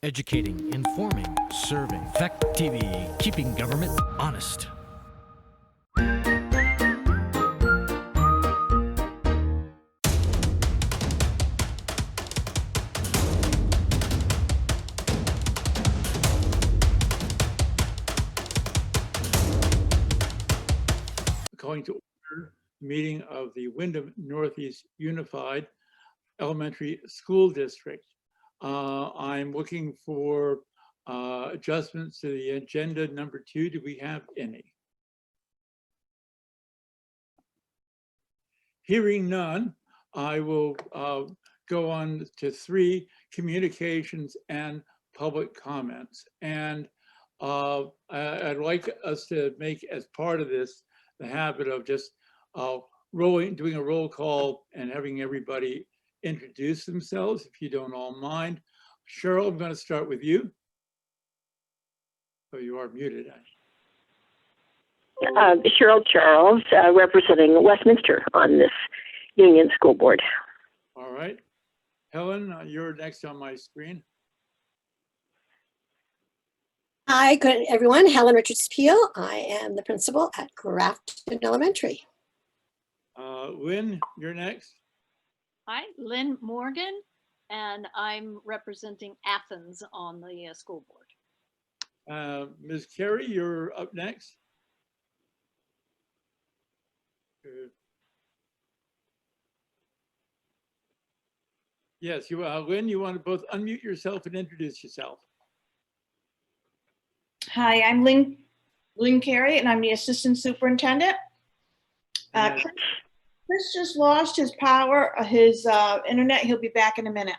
Educating, informing, serving. Fact TV, keeping government honest. Calling to order the meeting of the Wyndham Northeast Unified Elementary School District. I'm looking for adjustments to the agenda number 2. Do we have any? Hearing none, I will go on to 3, communications and public comments. And I'd like us to make, as part of this, the habit of just doing a roll call and having everybody introduce themselves, if you don't all mind. Cheryl, I'm going to start with you. Oh, you are muted. Cheryl Charles, representing Westminster on this Union School Board. All right. Helen, you're next on my screen. Hi, good everyone. Helen Richards Peel. I am the principal at Grafton Elementary. Lynn, you're next. Hi, Lynn Morgan, and I'm representing Athens on the school board. Ms. Carey, you're up next. Yes, Lynn, you want to both unmute yourself and introduce yourself. Hi, I'm Lynn Carey, and I'm the assistant superintendent. Chris just lost his power, his internet. He'll be back in a minute.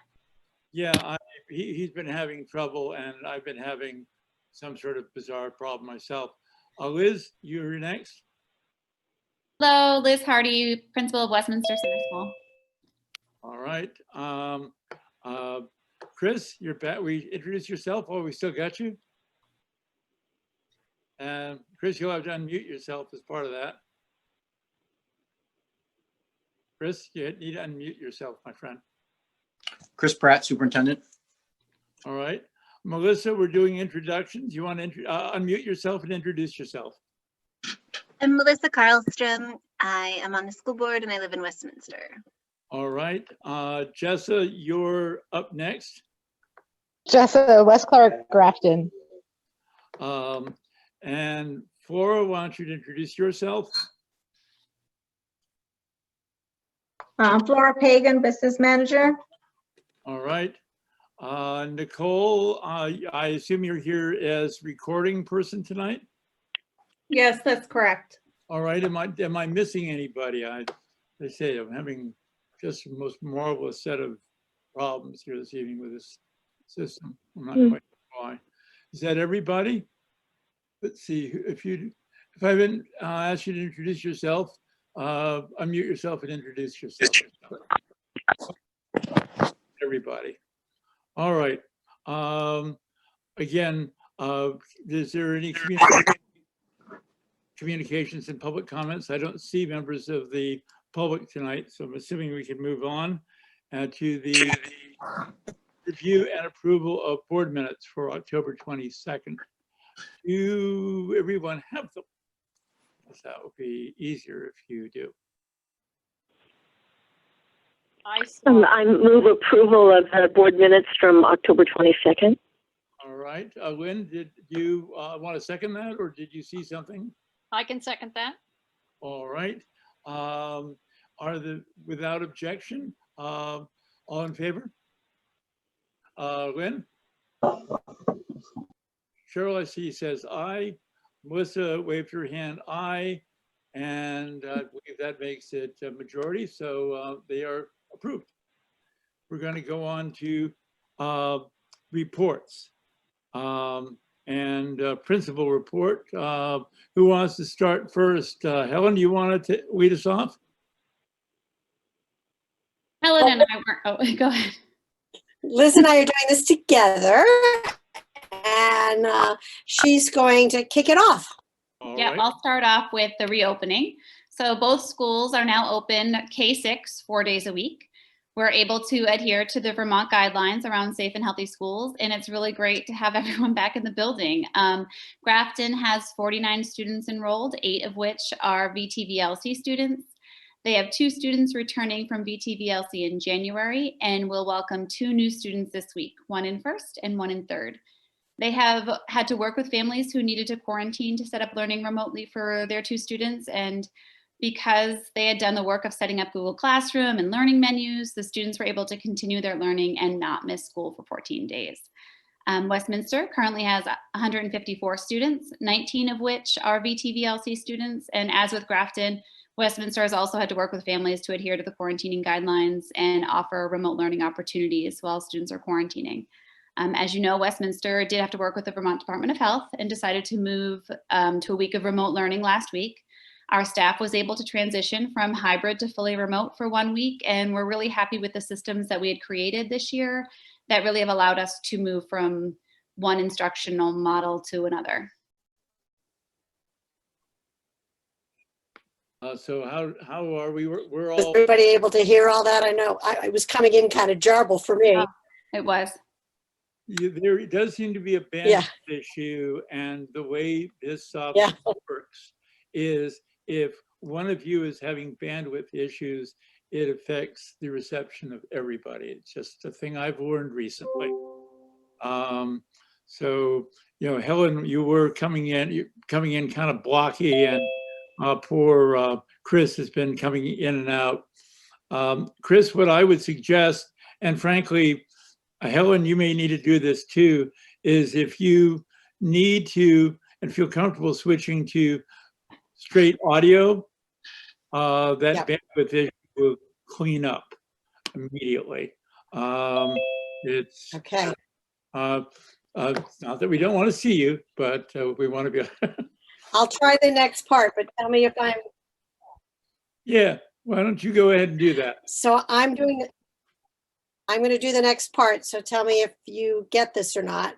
Yeah, he's been having trouble, and I've been having some sort of bizarre problem myself. Liz, you're next. Hello, Liz Hardy, principal of Westminster Center School. All right. Chris, you're back. Introduce yourself. Oh, we still got you. Chris, you'll have to unmute yourself as part of that. Chris, you need to unmute yourself, my friend. Chris Pratt, superintendent. All right. Melissa, we're doing introductions. You want to unmute yourself and introduce yourself? I'm Melissa Karlstrom. I am on the school board and I live in Westminster. All right. Jessa, you're up next. Jessa, West Clark, Grafton. And Flora, why don't you introduce yourself? Flora Pagan, business manager. All right. Nicole, I assume you're here as recording person tonight? Yes, that's correct. All right. Am I missing anybody? They say I'm having just the most marvelous set of problems here this evening with this system. I'm not quite sure why. Is that everybody? Let's see, if I haven't asked you to introduce yourself, unmute yourself and introduce yourself. Everybody. All right. Again, is there any communications and public comments? I don't see members of the public tonight, so I'm assuming we can move on to the review and approval of board minutes for October 22nd. Do everyone have them? That would be easier if you do. I move approval of the board minutes from October 22nd. All right. Lynn, did you want to second that, or did you see something? I can second that. All right. Without objection, all in favor? Lynn? Cheryl, I see, says aye. Melissa waved her hand aye, and I believe that makes it a majority, so they are approved. We're going to go on to reports and principal report. Who wants to start first? Helen, do you want to lead us off? Helen and I were, oh, go ahead. Liz and I are doing this together, and she's going to kick it off. All Yeah, right. I'll start off with the reopening. So both schools are now open K-6 4 days a week. We're able to adhere to the Vermont guidelines around safe and healthy schools, and it's really great to have everyone back in the building. Grafton has 49 students enrolled, 8 of which are VTVLC students. They have 2 students returning from VTVLC in January, and will welcome 2 new students this week, 1 in first and 1 in third. They have had to work with families who needed to quarantine to set up learning remotely for their 2 students, and because they had done the work of setting up Google Classroom and learning menus, the students were able to continue their learning and not miss school for 14 days. Westminster currently has 154 students, 19 of which are VTVLC students. And as with Grafton, Westminster has also had to work with families to adhere to the quarantining guidelines and offer remote learning opportunities while students are quarantining. As you know, Westminster did have to work with the Vermont Department of Health and decided to move to a week of remote learning last week. Our staff was able to transition from hybrid to fully remote for 1 week, and we're really happy with the systems that we had created this year that really have allowed us to move from one instructional model to another. So how are we? We're all. Everybody able to hear all that? I know I was coming in kind of jarbled for me. It was. There does seem to be a bandwidth issue, and the way this software works is if one of you is having bandwidth issues, it affects the reception of everybody. It's just a thing I've learned recently. So, you know, Helen, you were coming in kind of blocky, and poor Chris has been coming in and out. Chris, what I would suggest, and frankly, Helen, you may need to do this too, is if you need to and feel comfortable switching to straight audio, that bandwidth issue will clean up immediately. It's okay. Not that we don't want to see you, but we want to be. I'll try the next part, but tell me if I'm. Yeah, why don't you go ahead and do that? So I'm going to do the next part. So tell me if you get this or not.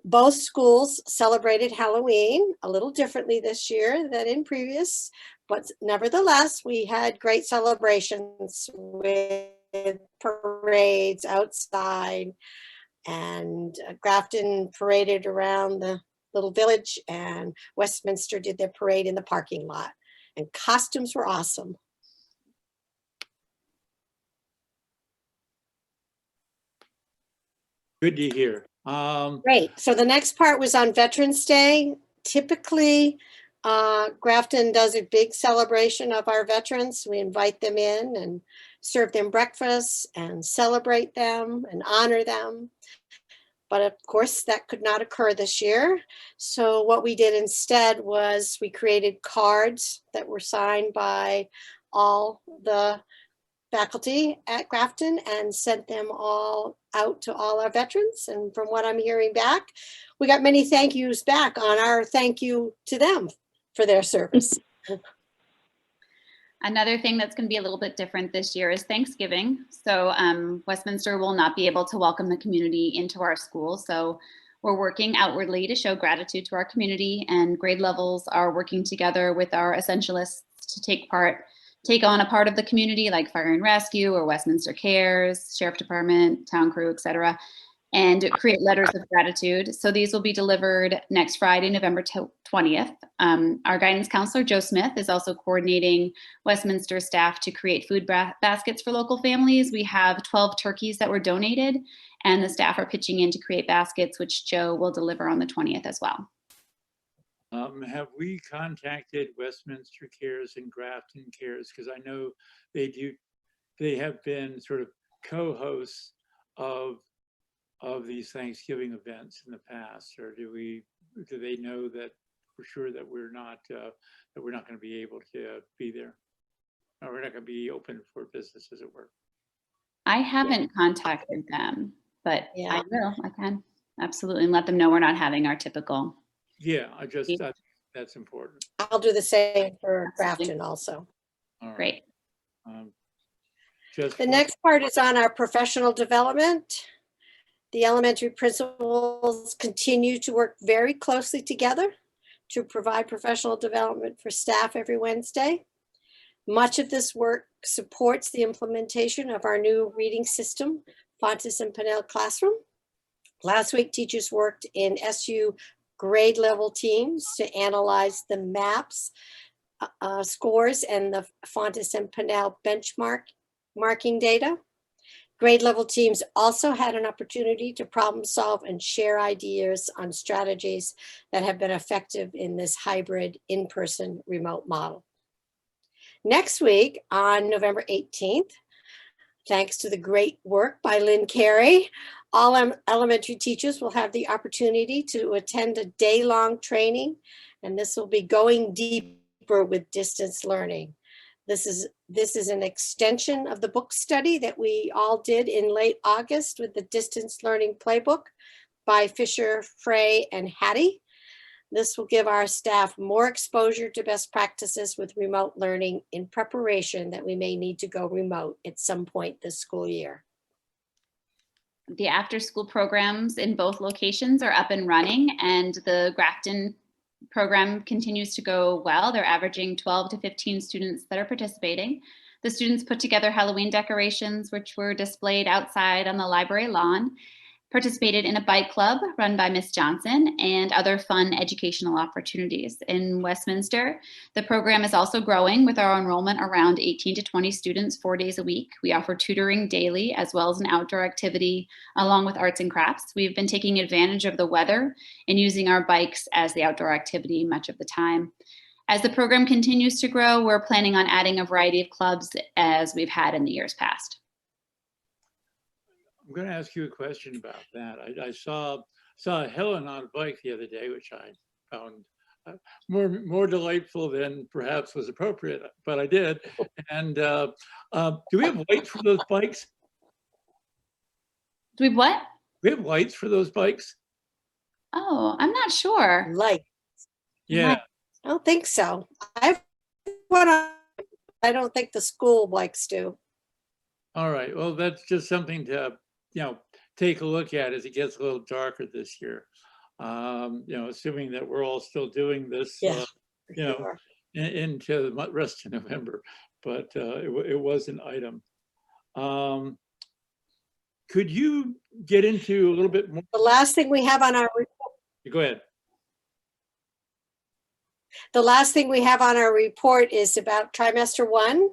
Both schools celebrated Halloween a little differently this year than in previous, but nevertheless, we had great celebrations with parades outside, and Grafton paraded around the little village, and Westminster did their parade in the parking lot, and costumes were awesome. Good to hear. Great. So the next part was on Veterans Day. Typically, Grafton does a big celebration of our veterans. We invite them in and serve them breakfast and celebrate them and honor them. But of course, that could not occur this year. So what we did instead was we created cards that were signed by all the faculty at Grafton and sent them all out to all our veterans. And from what I'm hearing back, we got many thank yous back on our thank you to them for their service. Another thing that's going to be a little bit different this year is Thanksgiving. So Westminster will not be able to welcome the community into our school. So we're working outwardly to show gratitude to our community, and grade levels are working together with our essentialists to take on a part of the community like fire and rescue or Westminster Cares, Sheriff Department, town crew, etc., and create letters of gratitude. So these will be delivered next Friday, November 20th. Our guidance counselor, Joe Smith, is also coordinating Westminster staff to create food baskets for local families. We have 12 turkeys that were donated, and the staff are pitching in to create baskets, which Joe will deliver on the 20th as well. Have we contacted Westminster Cares and Grafton Cares? Because I know they have been sort of co-hosts of these Thanksgiving events in the past, or do they know that for sure that we're not going to be able to be there, or we're not going to be open for business, as it were? I haven't contacted them, but Yeah. I will. I can absolutely let them know we're not having our typical. Yeah, that's important. I'll do the same for Grafton also. All right. Great. Just The next part is on our professional development. The elementary principals continue to work very closely together to provide professional development for staff every Wednesday. Much of this work supports the implementation of our new reading system, Fontes and Pinnell Classroom. Last week, teachers worked in SU grade level teams to analyze the maps, scores, and the Fontes and Pinnell marking data. Grade level teams also had an opportunity to problem solve and share ideas on strategies that have been effective in this hybrid in-person remote model. Next week on November 18th, thanks to the great work by Lynn Carey, all elementary teachers will have the opportunity to attend a day-long training, and this will be going deeper with distance learning. This is an extension of the book study that we all did in late August with the Distance Learning Playbook by Fisher, Frey, and Hattie. This will give our staff more exposure to best practices with remote learning in preparation that we may need to go remote at some point this school year. The after-school programs in both locations are up and running, and the Grafton program continues to go well. They're averaging 12 to 15 students that are participating. The students put together Halloween decorations, which were displayed outside on the library lawn, participated in a bike club run by Miss Johnson, and other fun educational opportunities. In Westminster, the program is also growing with our enrollment around 18 to 20 students 4 days a week. We offer tutoring daily as well as an outdoor activity along with arts and crafts. We've been taking advantage of the weather and using our bikes as the outdoor activity much of the time. As the program continues to grow, we're planning on adding a variety of clubs as we've had in the years past. I'm going to ask you a question about that. I saw Helen on a bike the other day, which I found more delightful than perhaps was appropriate, but I did. And do we have lights for those bikes? Do we have what? We have lights for those bikes? Oh, I'm not sure. Light. Yeah. I don't think so. I don't think the school bikes do. All right. Well, that's just something to take a look at as it gets a little darker this year. Assuming that we're all still doing this, into the rest of November, but it was an item. Could you get into a little bit more? The last thing we have on our report. Go ahead. The last thing we have on our report is about trimester 1,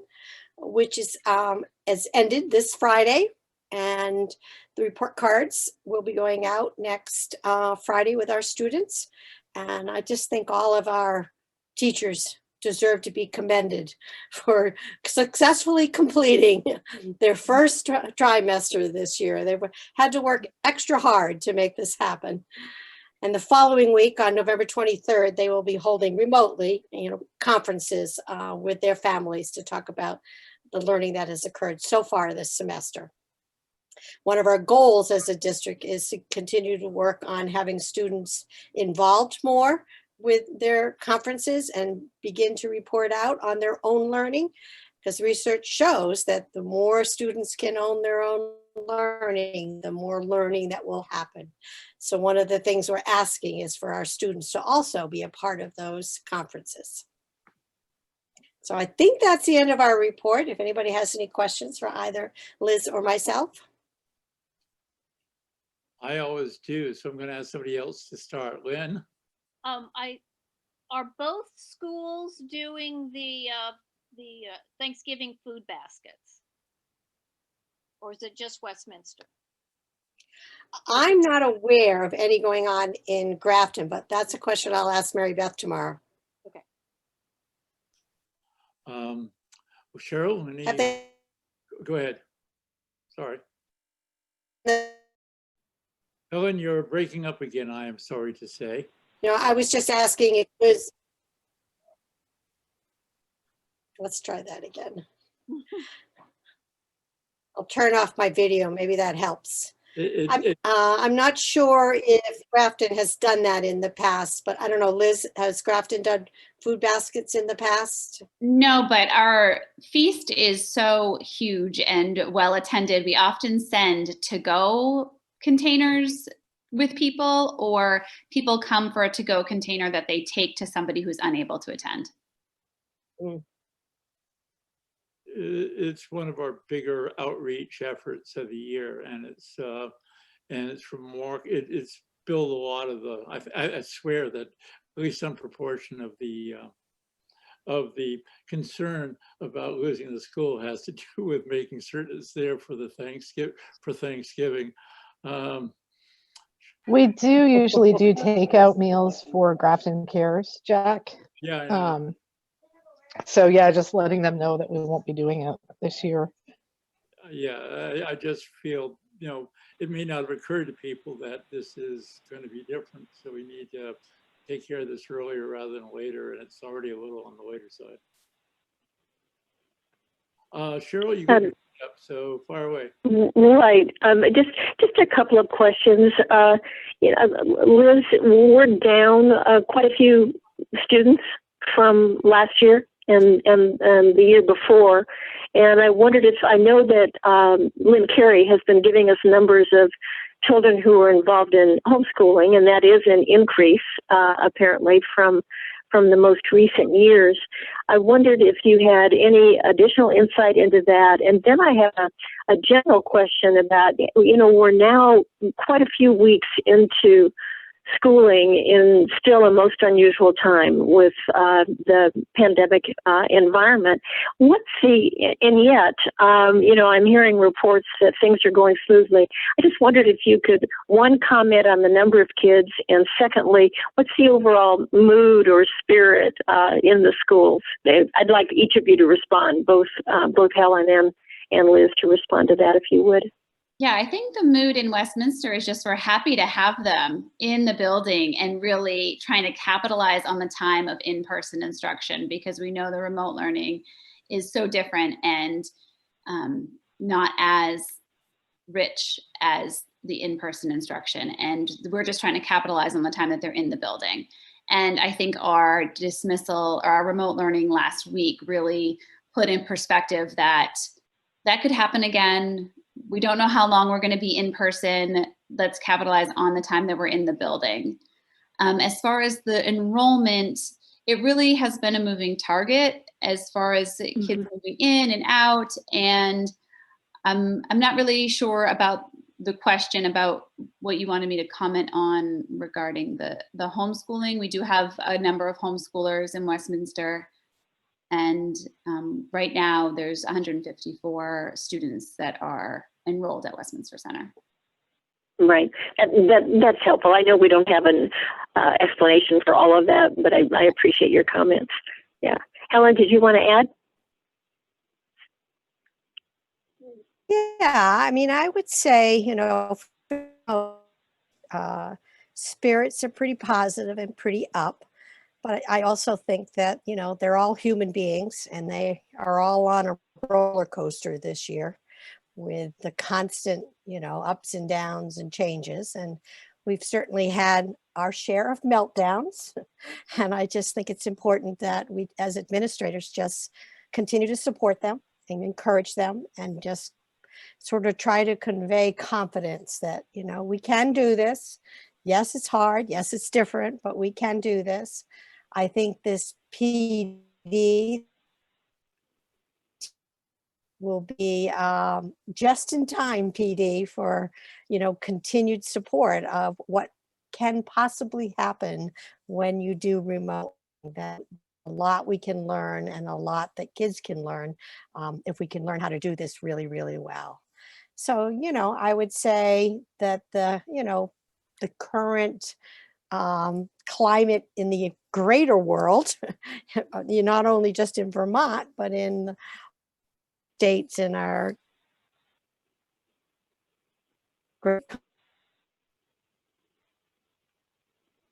which is has ended this Friday, and the report cards will be going out next Friday with our students. And I just think all of our teachers deserve to be commended for successfully completing their first trimester this year. They had to work extra hard to make this happen. And the following week on November 23rd, they will be holding remotely, conferences with their families to talk about the learning that has occurred so far this semester. One of our goals as a district is to continue to work on having students involved more with their conferences and begin to report out on their own learning, because research shows that the more students can own their own learning, the more learning that will happen. So one of the things we're asking is for our students to also be a part of those conferences. So I think that's the end of our report. If anybody has any questions for either Liz or myself. I always do, so I'm going to ask somebody else to start. Lynn? Are both schools doing the Thanksgiving food baskets? Or is it just Westminster? I'm not aware of any going on in Grafton, but that's a question I'll ask Mary Beth tomorrow. Okay. Well, Cheryl, go ahead. Sorry. Helen, you're breaking up again, I am sorry to say. I was just asking if it was. Let's try that again. I'll turn off my video. Maybe that helps. I'm not sure if Grafton has done that in the past, but I don't know. Liz, has Grafton done food baskets in the past? No, but our feast is so huge and well attended. We often send to-go containers with people, or people come for a to-go container that they take to somebody who's unable to attend. it's one of our bigger outreach efforts of the year, and it's it's built a lot of the. I swear that at least some proportion of the concern about losing the school has to do with making certain it's there for the Thanksgiving. We do usually do takeout meals for Grafton Cares, Jack. Yeah, I know. So yeah, just letting them know that we won't be doing it this year. Yeah, I just feel, it may not have occurred to people that this is going to be different. So we need to take care of this earlier rather than later. And it's already a little on the later side. Cheryl, you got your hand up, so fire away. Right. Just a couple of questions. Liz, we're down quite a few students from last year and the year before. And I wondered if, I know that Lynn Carey has been giving us numbers of children who are involved in homeschooling, and that is an increase, apparently, from the most recent years. I wondered if you had any additional insight into that. And then I have a general question about, we're now quite a few weeks into schooling in still a most unusual time with the pandemic environment. And yet, I'm hearing reports that things are going smoothly. I just wondered if you could, one, comment on the number of kids, and secondly, what's the overall mood or spirit in the schools? I'd like each of you to respond, both Helen and Liz, to respond to that, if you would. Yeah, I think the mood in Westminster is just we're happy to have them in the building and really trying to capitalize on the time of in-person instruction, because we know the remote learning is so different and not as rich as the in-person instruction. And we're just trying to capitalize on the time that they're in the building. And I think our dismissal or our remote learning last week really put in perspective that could happen again. We don't know how long we're going to be in person. Let's capitalize on the time that we're in the building. As far as the enrollment, it really has been a moving target as far as kids moving in and out. And I'm not really sure about the question about what you wanted me to comment on regarding the homeschooling. We do have a number of homeschoolers in Westminster. And right now there's 154 students that are enrolled at Westminster Center. Right. That's helpful. I know we don't have an explanation for all of that, but I appreciate your comments. Yeah. Helen, did you want to add? Yeah, I mean, I would say, spirits are pretty positive and pretty up. But I also think that, they're all human beings and they are all on a roller coaster this year with the constant, ups and downs and changes. And we've certainly had our share of meltdowns. And I just think it's important that we, as administrators, just continue to support them and encourage them and just sort of try to convey confidence that, we can do this. Yes, it's hard. Yes, it's different, but we can do this. I think this PD will be just in time PD for, continued support of what can possibly happen when you do remote. That a lot we can learn and a lot that kids can learn if we can learn how to do this really, really well. So, I would say that the current climate in the greater world, not only just in Vermont, but in states in our great.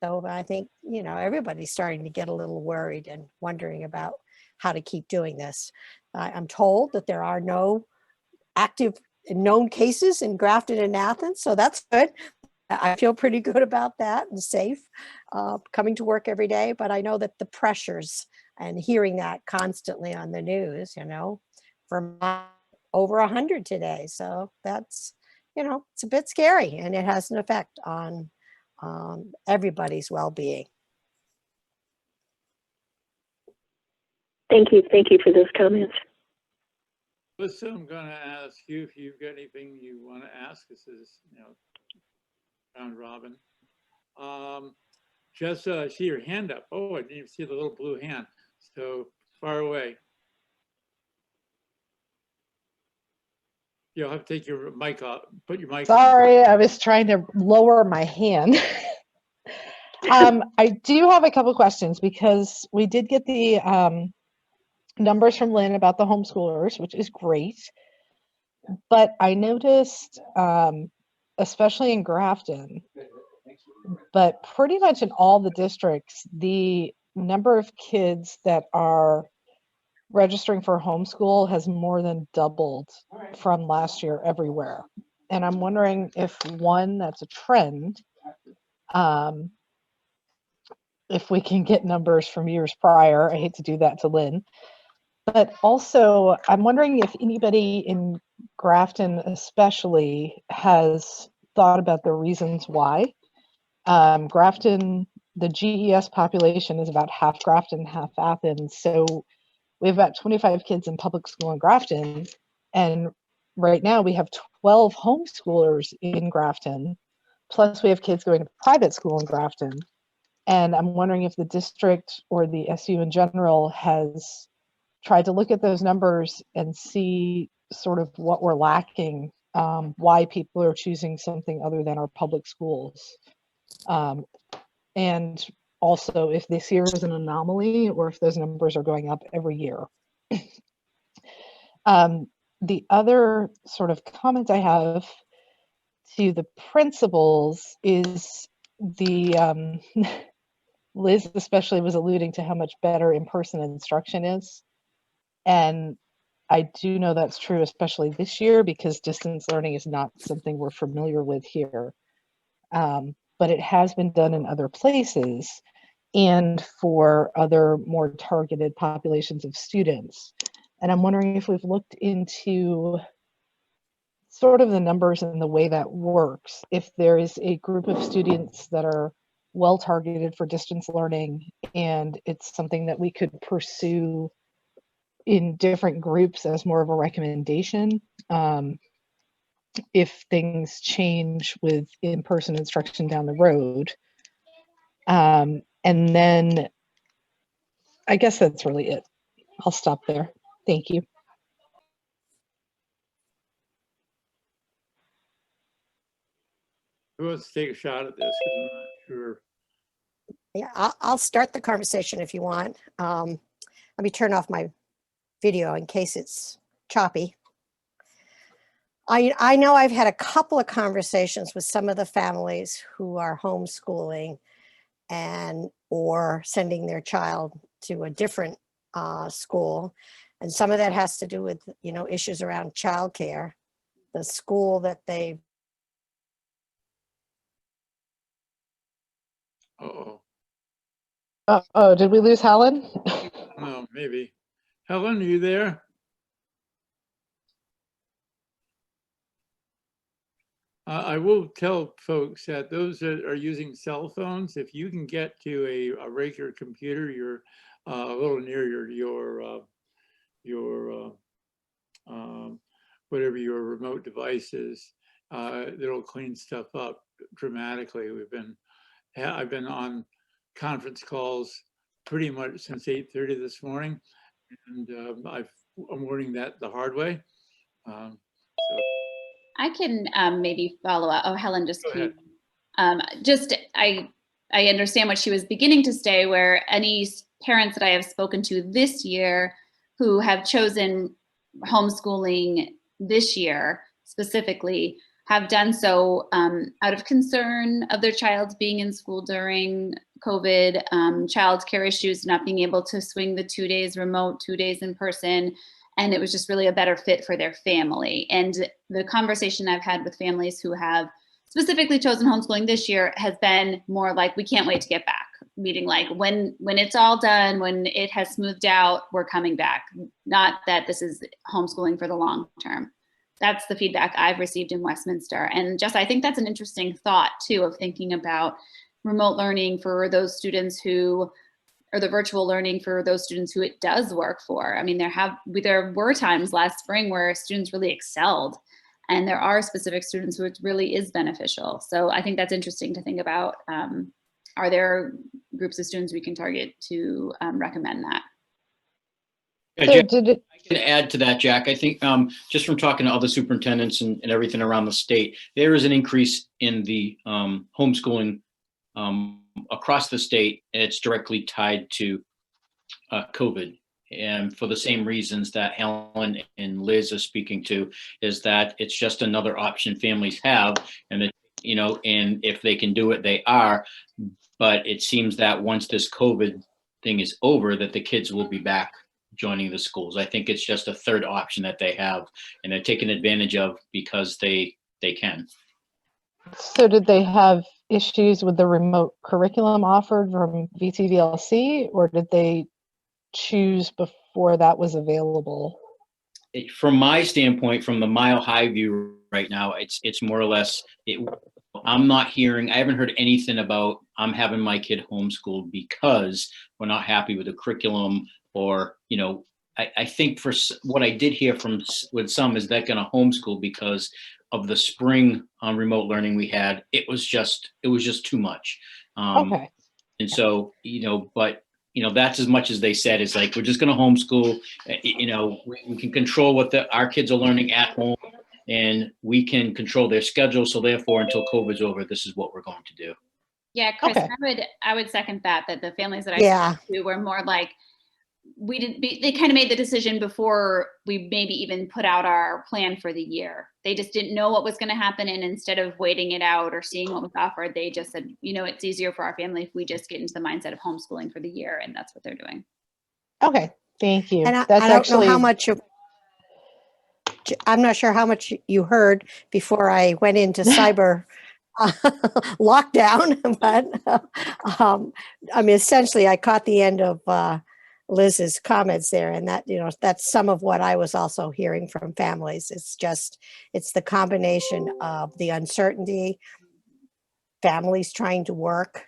So I think, everybody's starting to get a little worried and wondering about how to keep doing this. I'm told that there are no active known cases in Grafton and Athens, so that's good. I feel pretty good about that and safe coming to work every day. But I know that the pressures and hearing that constantly on the news, for over 100 today. So that's, it's a bit scary and it has an effect on everybody's well-being. Thank you. Thank you for those comments. Melissa, I'm going to ask you if you've got anything you want to ask. This is, round robin. Just I see your hand up. Oh, I didn't even see the little blue hand. So far away. You'll have to take your mic off, put your mic on. Sorry, I was trying to lower my hand. I do have a couple questions because we did get the numbers from Lynn about the homeschoolers, which is great. But I noticed, especially in Grafton, but pretty much in all the districts, the number of kids that are registering for homeschool has more than doubled from last year everywhere. And I'm wondering if, one, that's a trend, if we can get numbers from years prior. I hate to do that to Lynn. But also, I'm wondering if anybody in Grafton especially has thought about the reasons why. Grafton, the GES population is about half Grafton, half Athens. So we have about 25 kids in public school in Grafton. And right now we have 12 homeschoolers in Grafton. Plus we have kids going to private school in Grafton. And I'm wondering if the district or the SU in general has tried to look at those numbers and see sort of what we're lacking, why people are choosing something other than our public schools. And also if this year is an anomaly or if those numbers are going up every year. The other sort of comment I have to the principals is the, Liz especially was alluding to how much better in-person instruction is. And I do know that's true, especially this year, because distance learning is not something we're familiar with here. But it has been done in other places and for other more targeted populations of students. And I'm wondering if we've looked into sort of the numbers and the way that works. If there is a group of students that are well targeted for distance learning and it's something that we could pursue in different groups as more of a recommendation, if things change with in-person instruction down the road. And then I guess that's really it. I'll stop there. Thank you. Who wants to take a shot at this? 'Cause I'm not sure. Yeah, I'll start the conversation if you want. Let me turn off my video in case it's choppy. I know I've had a couple of conversations with some of the families who are homeschooling and or sending their child to a different school. And some of that has to do with, issues around childcare. The school that they Uh-oh. Oh, did we lose Helen? Oh, maybe. Helen, are you there? I will tell folks that those that are using cell phones, if you can get to a regular computer, you're a little near your whatever your remote device is, it'll clean stuff up dramatically. I've been on conference calls pretty much since 8:30 this morning, and I'm learning that the hard way. So. I can maybe follow up. Oh, Helen just Go ahead. I understand what she was beginning to say, where any parents that I have spoken to this year who have chosen homeschooling this year specifically have done so out of concern of their child being in school during COVID, childcare issues, not being able to swing the 2 days remote, 2 days in person. And it was just really a better fit for their family. And the conversation I've had with families who have specifically chosen homeschooling this year has been more like, we can't wait to get back. Meaning like when it's all done, when it has smoothed out, we're coming back. Not that this is homeschooling for the long term. That's the feedback I've received in Westminster. And just, I think that's an interesting thought too, of thinking about remote learning for those students who or the virtual learning for those students who it does work for. I mean, there were times last spring where students really excelled, and there are specific students who it really is beneficial. So I think that's interesting to think about. Are there groups of students we can target to recommend that? Yeah, So Jack, did it, I can add to that, Jack. I think just from talking to other superintendents and everything around the state, there is an increase in the homeschooling across the state, and it's directly tied to COVID. And for the same reasons that Helen and Liz are speaking to, is that it's just another option families have, and that, and if they can do it, they are. But it seems that once this COVID thing is over, that the kids will be back joining the schools. I think it's just a third option that they have, and they're taking advantage of because they can. so did they have issues with the remote curriculum offered from VTVLC, or did they choose before that was available? From my standpoint, from the Mile High view right now, it's more or less, I haven't heard anything about I'm having my kid homeschooled because we're not happy with the curriculum, or, I think for what I did hear with some is that going to homeschool because of the spring remote learning we had. It was just too much. Okay. And so, but that's as much as they said. Is like, we're just going to homeschool. We can control what our kids are learning at home, and we can control their schedule. So therefore, until COVID's over, this is what we're going to do. Yeah, Chris, Okay. I would second that the families that I Yeah. spoke to were more like, they kind of made the decision before we maybe even put out our plan for the year. They just didn't know what was going to happen. And instead of waiting it out or seeing what was offered, they just said, it's easier for our family if we just get into the mindset of homeschooling for the year. And that's what they're doing. Okay. Thank you. And I That's don't actually know how much I'm not sure how much you heard before I went into cyber lockdown, but I mean, essentially, I caught the end of Liz's comments there, and that that's some of what I was also hearing from families. It's the combination of the uncertainty, families trying to work.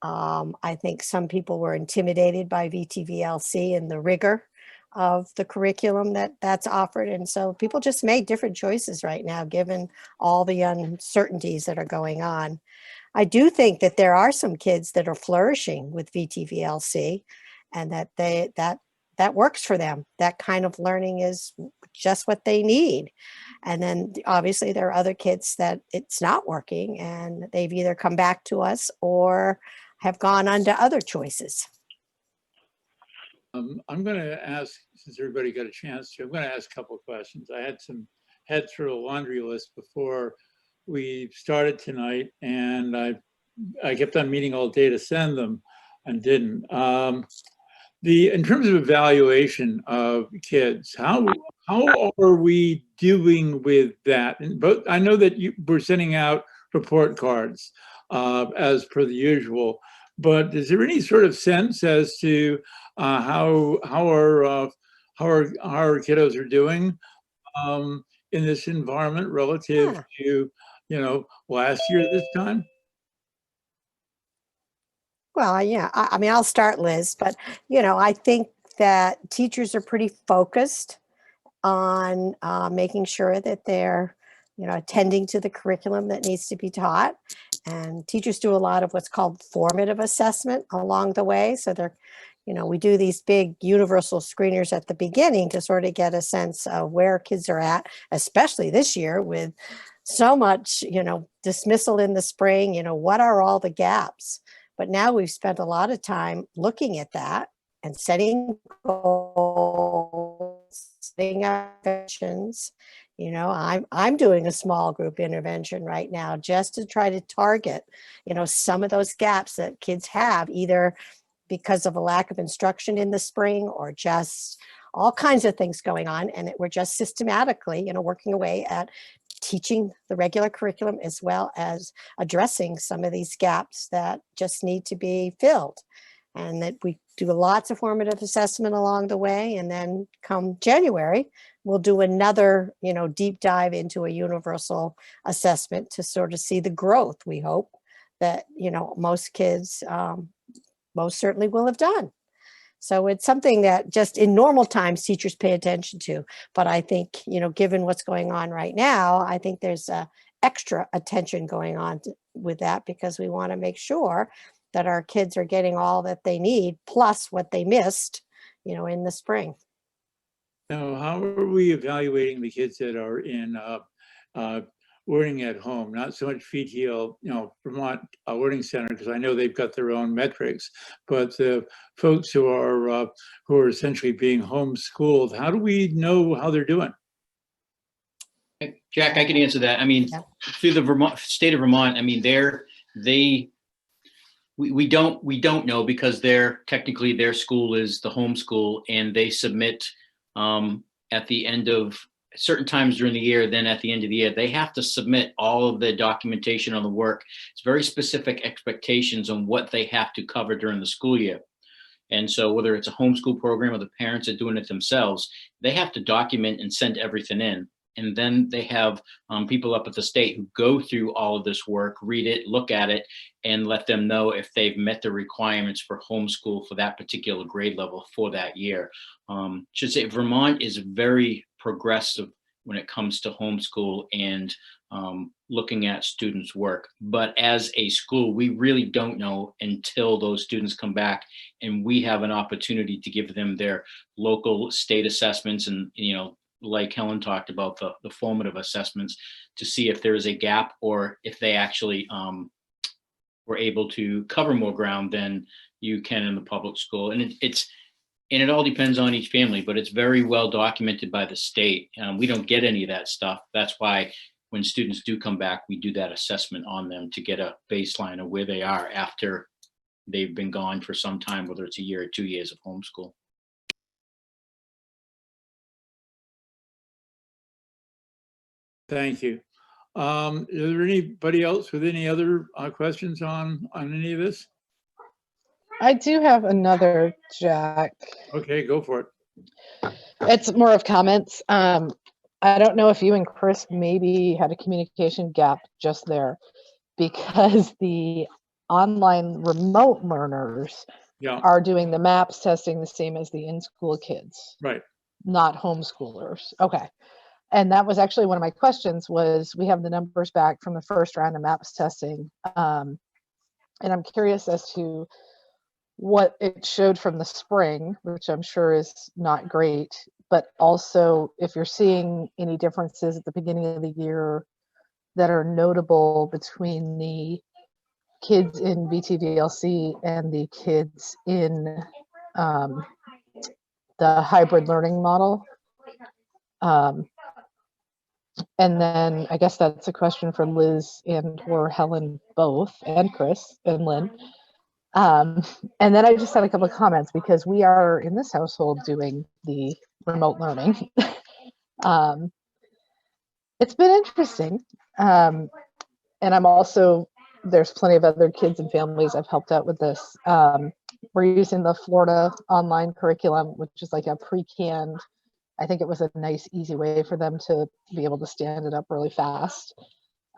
I think some people were intimidated by VTVLC and the rigor of the curriculum that's offered. And so people just made different choices right now, given all the uncertainties that are going on. I do think that there are some kids that are flourishing with VTVLC, and that works for them. That kind of learning is just what they need. And then obviously there are other kids that it's not working, and they've either come back to us or have gone on to other choices. I'm going to ask, since everybody got a chance to, I'm going to ask a couple of questions. I had head through a laundry list before we started tonight, and I kept on meeting all day to send them and didn't. In terms of evaluation of kids, how are we doing with that? But I know that we're sending out report cards as per the usual, but is there any sort of sense as to how our kiddos are doing in this environment relative to last year at this time? Well, yeah, I mean, I'll start, Liz, but I think that teachers are pretty focused on making sure that they're attending to the curriculum that needs to be taught. And teachers do a lot of what's called formative assessment along the way. So they're, we do these big universal screeners at the beginning to sort of get a sense of where kids are at, especially this year with so much, dismissal in the spring, what are all the gaps? But now we've spent a lot of time looking at that and setting goals, setting interventions. I'm doing a small group intervention right now just to try to target, some of those gaps that kids have, either because of a lack of instruction in the spring or just all kinds of things going on. And we're just systematically, working away at teaching the regular curriculum as well as addressing some of these gaps that just need to be filled. And that we do lots of formative assessment along the way. And then come January, we'll do another, deep dive into a universal assessment to sort of see the growth we hope that, most kids most certainly will have done. So it's something that just in normal times teachers pay attention to. But I think, given what's going on right now, I think there's extra attention going on with that, because we want to make sure that our kids are getting all that they need, plus what they missed, in the spring. Now, how are we evaluating the kids that are in learning at home? Not so much VTL, Vermont Learning Center, because I know they've got their own metrics, but the folks who are essentially being homeschooled, how do we know how they're doing? Jack, I can answer that. I mean, Yeah. through the state of Vermont, I mean, we don't know, because technically their school is the homeschool, and they submit at the end of certain times during the year. Then at the end of the year, they have to submit all of the documentation on the work. It's very specific expectations on what they have to cover during the school year. And so whether it's a homeschool program or the parents are doing it themselves, they have to document and send everything in. And then they have people up at the state who go through all of this work, read it, look at it, and let them know if they've met the requirements for homeschool for that particular grade level for that year. Should say Vermont is very progressive when it comes to homeschool and looking at students' work. But as a school, we really don't know until those students come back and we have an opportunity to give them their local state assessments and, like Helen talked about, the formative assessments, to see if there is a gap or if they actually were able to cover more ground than you can in the public school. And it all depends on each family, but it's very well documented by the state. We don't get any of that stuff. That's why when students do come back, we do that assessment on them to get a baseline of where they are after they've been gone for some time, whether it's a year or 2 years of homeschool. Thank you. Is there anybody else with any other questions on any of this? I do have another, Jack. Okay, go for it. It's more of comments. I don't know if you and Chris maybe had a communication gap just there, because the online remote learners are doing the MAPS testing the same as the in-school kids. Right. Not homeschoolers. Okay. And that was actually one of my questions. Was we have the numbers back from the first round of MAPS testing. And I'm curious as to what it showed from the spring, which I'm sure is not great, but also if you're seeing any differences at the beginning of the year that are notable between the kids in VTVLC and the kids in the hybrid learning model. And then I guess that's a question for Liz and or Helen both, and Chris and Lynn. And then I just had a couple of comments, because we are in this household doing the remote learning. It's been interesting. And I'm also, there's plenty of other kids and families I've helped out with this. We're using the Florida online curriculum, which is like a pre-canned. I think it was a nice, easy way for them to be able to stand it up really fast.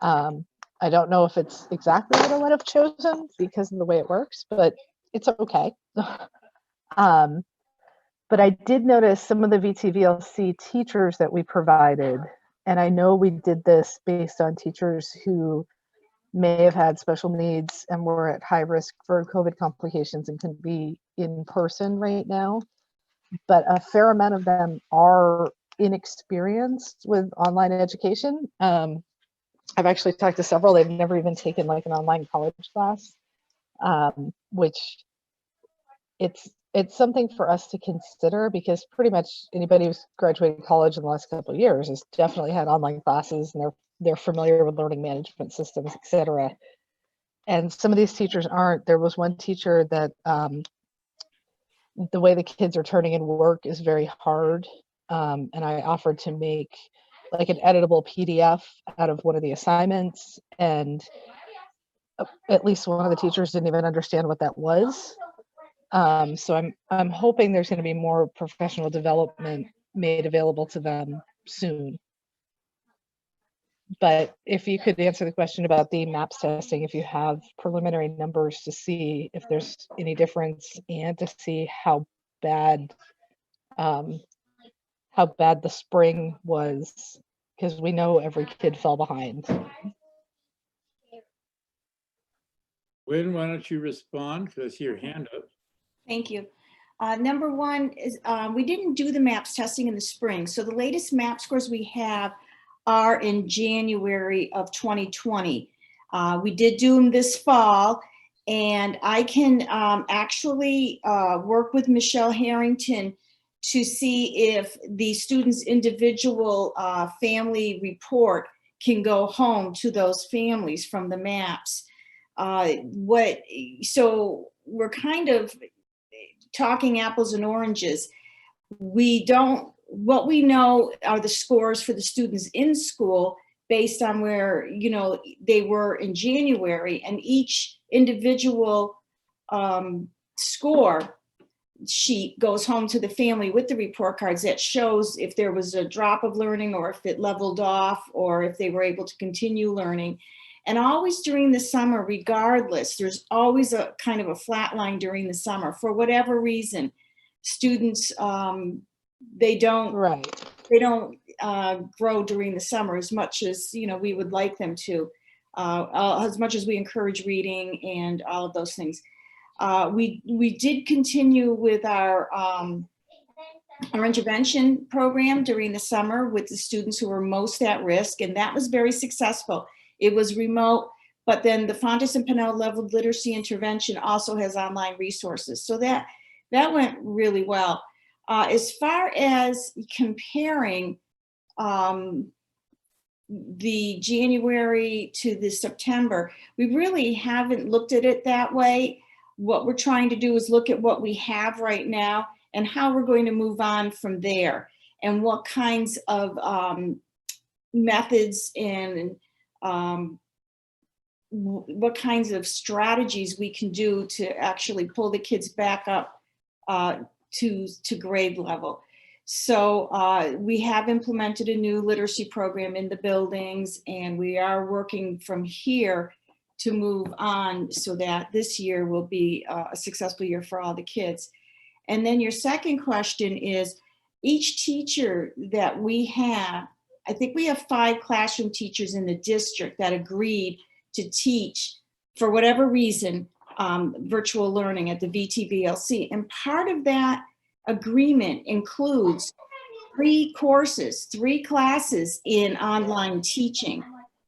I don't know if it's exactly what I would have chosen because of the way it works, but it's okay. But I did notice some of the VTVLC teachers that we provided, and I know we did this based on teachers who may have had special needs and were at high risk for COVID complications and can be in person right now. But a fair amount of them are inexperienced with online education. I've actually talked to several. They've never even taken like an online college class, which it's something for us to consider, because pretty much anybody who's graduated college in the last couple of years has definitely had online classes, and they're familiar with learning management systems, etc. And some of these teachers aren't. There was one teacher that the way the kids are turning in work is very hard. And I offered to make like an editable PDF out of one of the assignments, and at least one of the teachers didn't even understand what that was. So I'm hoping there's going to be more professional development made available to them soon. But if you could answer the question about the MAPS testing, if you have preliminary numbers to see if there's any difference, and to see how bad the spring was, because we know every kid fell behind. Lynn, why don't you respond? Because I see your hand up. Thank you. Number one is we didn't do the MAPS testing in the spring. So the latest MAP scores we have are in January of 2020. We did do them this fall, and I can actually work with Michelle Harrington to see if the student's individual family report can go home to those families from the MAPS. So we're kind of talking apples and oranges. What we know are the scores for the students in school based on where, they were in January, and each individual score sheet goes home to the family with the report cards that shows if there was a drop of learning, or if it leveled off, or if they were able to continue learning. And always during the summer, regardless, there's always a kind of a flat line during the summer. For whatever reason, students, they don't grow during the summer as much as, we would like them to, as much as we encourage reading and all of those things. We did continue with our intervention program during the summer with the students who were most at risk, and that was very successful. It was remote, but then the Fontes and Pinnell Leveled Literacy Intervention also has online resources. So that went really well. As far as comparing the January to the September, we really haven't looked at it that way. What we're trying to do is look at what we have right now and how we're going to move on from there, and what kinds of methods and what kinds of strategies we can do to actually pull the kids back up to grade level. So we have implemented a new literacy program in the buildings, and we are working from here to move on so that this year will be a successful year for all the kids. And then your second question is, each teacher that we have, I think we have 5 classroom teachers in the district that agreed to teach, for whatever reason, virtual learning at the VTVLC. And part of that agreement includes 3 courses, 3 classes in online teaching.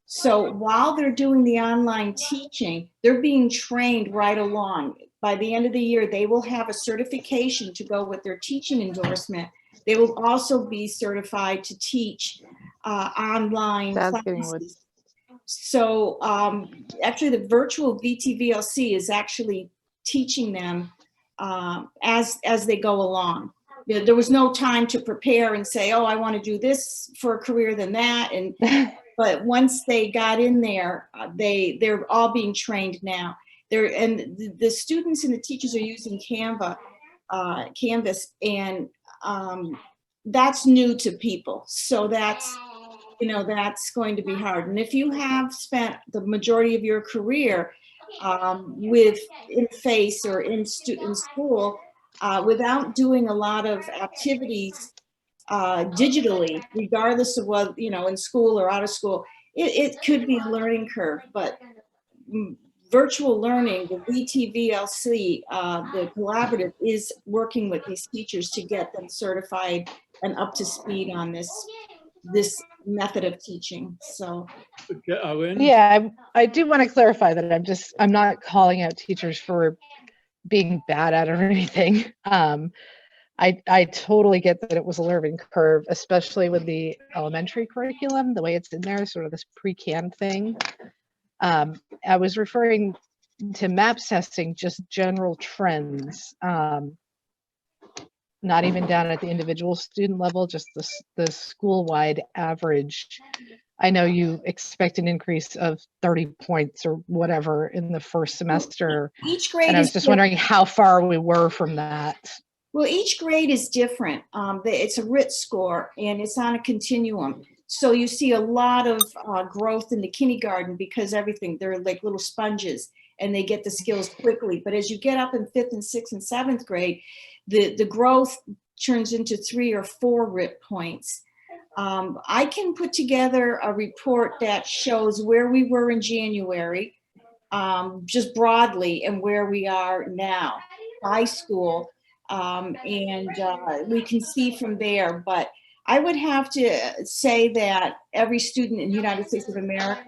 So while they're doing the online teaching, they're being trained right along. By the end of the year, they will have a certification to go with their teaching endorsement. They will also be certified to teach online classes. So actually the virtual VTVLC is actually teaching them as they go along. There was no time to prepare and say, oh, I want to do this for a career than that. But once they got in there, they're all being trained now. And the students and the teachers are using Canvas, and that's new to people. So that's going to be hard. And if you have spent the majority of your career in face or in school without doing a lot of activities digitally, regardless of what, in school or out of school, it could be a learning curve. But virtual learning, the VTVLC, the collaborative, is working with these teachers to get them certified and up to speed on this method of teaching. So yeah, I do want to clarify that I'm not calling out teachers for being bad at it or anything. I totally get that it was a learning curve, especially with the elementary curriculum, the way it's in there, sort of this pre-canned thing. I was referring to MAPS testing, just general trends, not even down at the individual student level, just the school-wide average. I know you expect an increase of 30 points or whatever in the first semester. Each grade, and I was just wondering how far we were from that. Well, each grade is different. It's a RIT score, and it's on a continuum. So you see a lot of growth in the kindergarten because they're like little sponges. and they get the skills quickly. But as you get up in 5th and 6th and 7th grade, the growth turns into 3 or 4 RIT points. I can put together a report that shows where we were in January, just broadly, and where we are now by school. We can see from there, but I would have to say that every student in the United States of America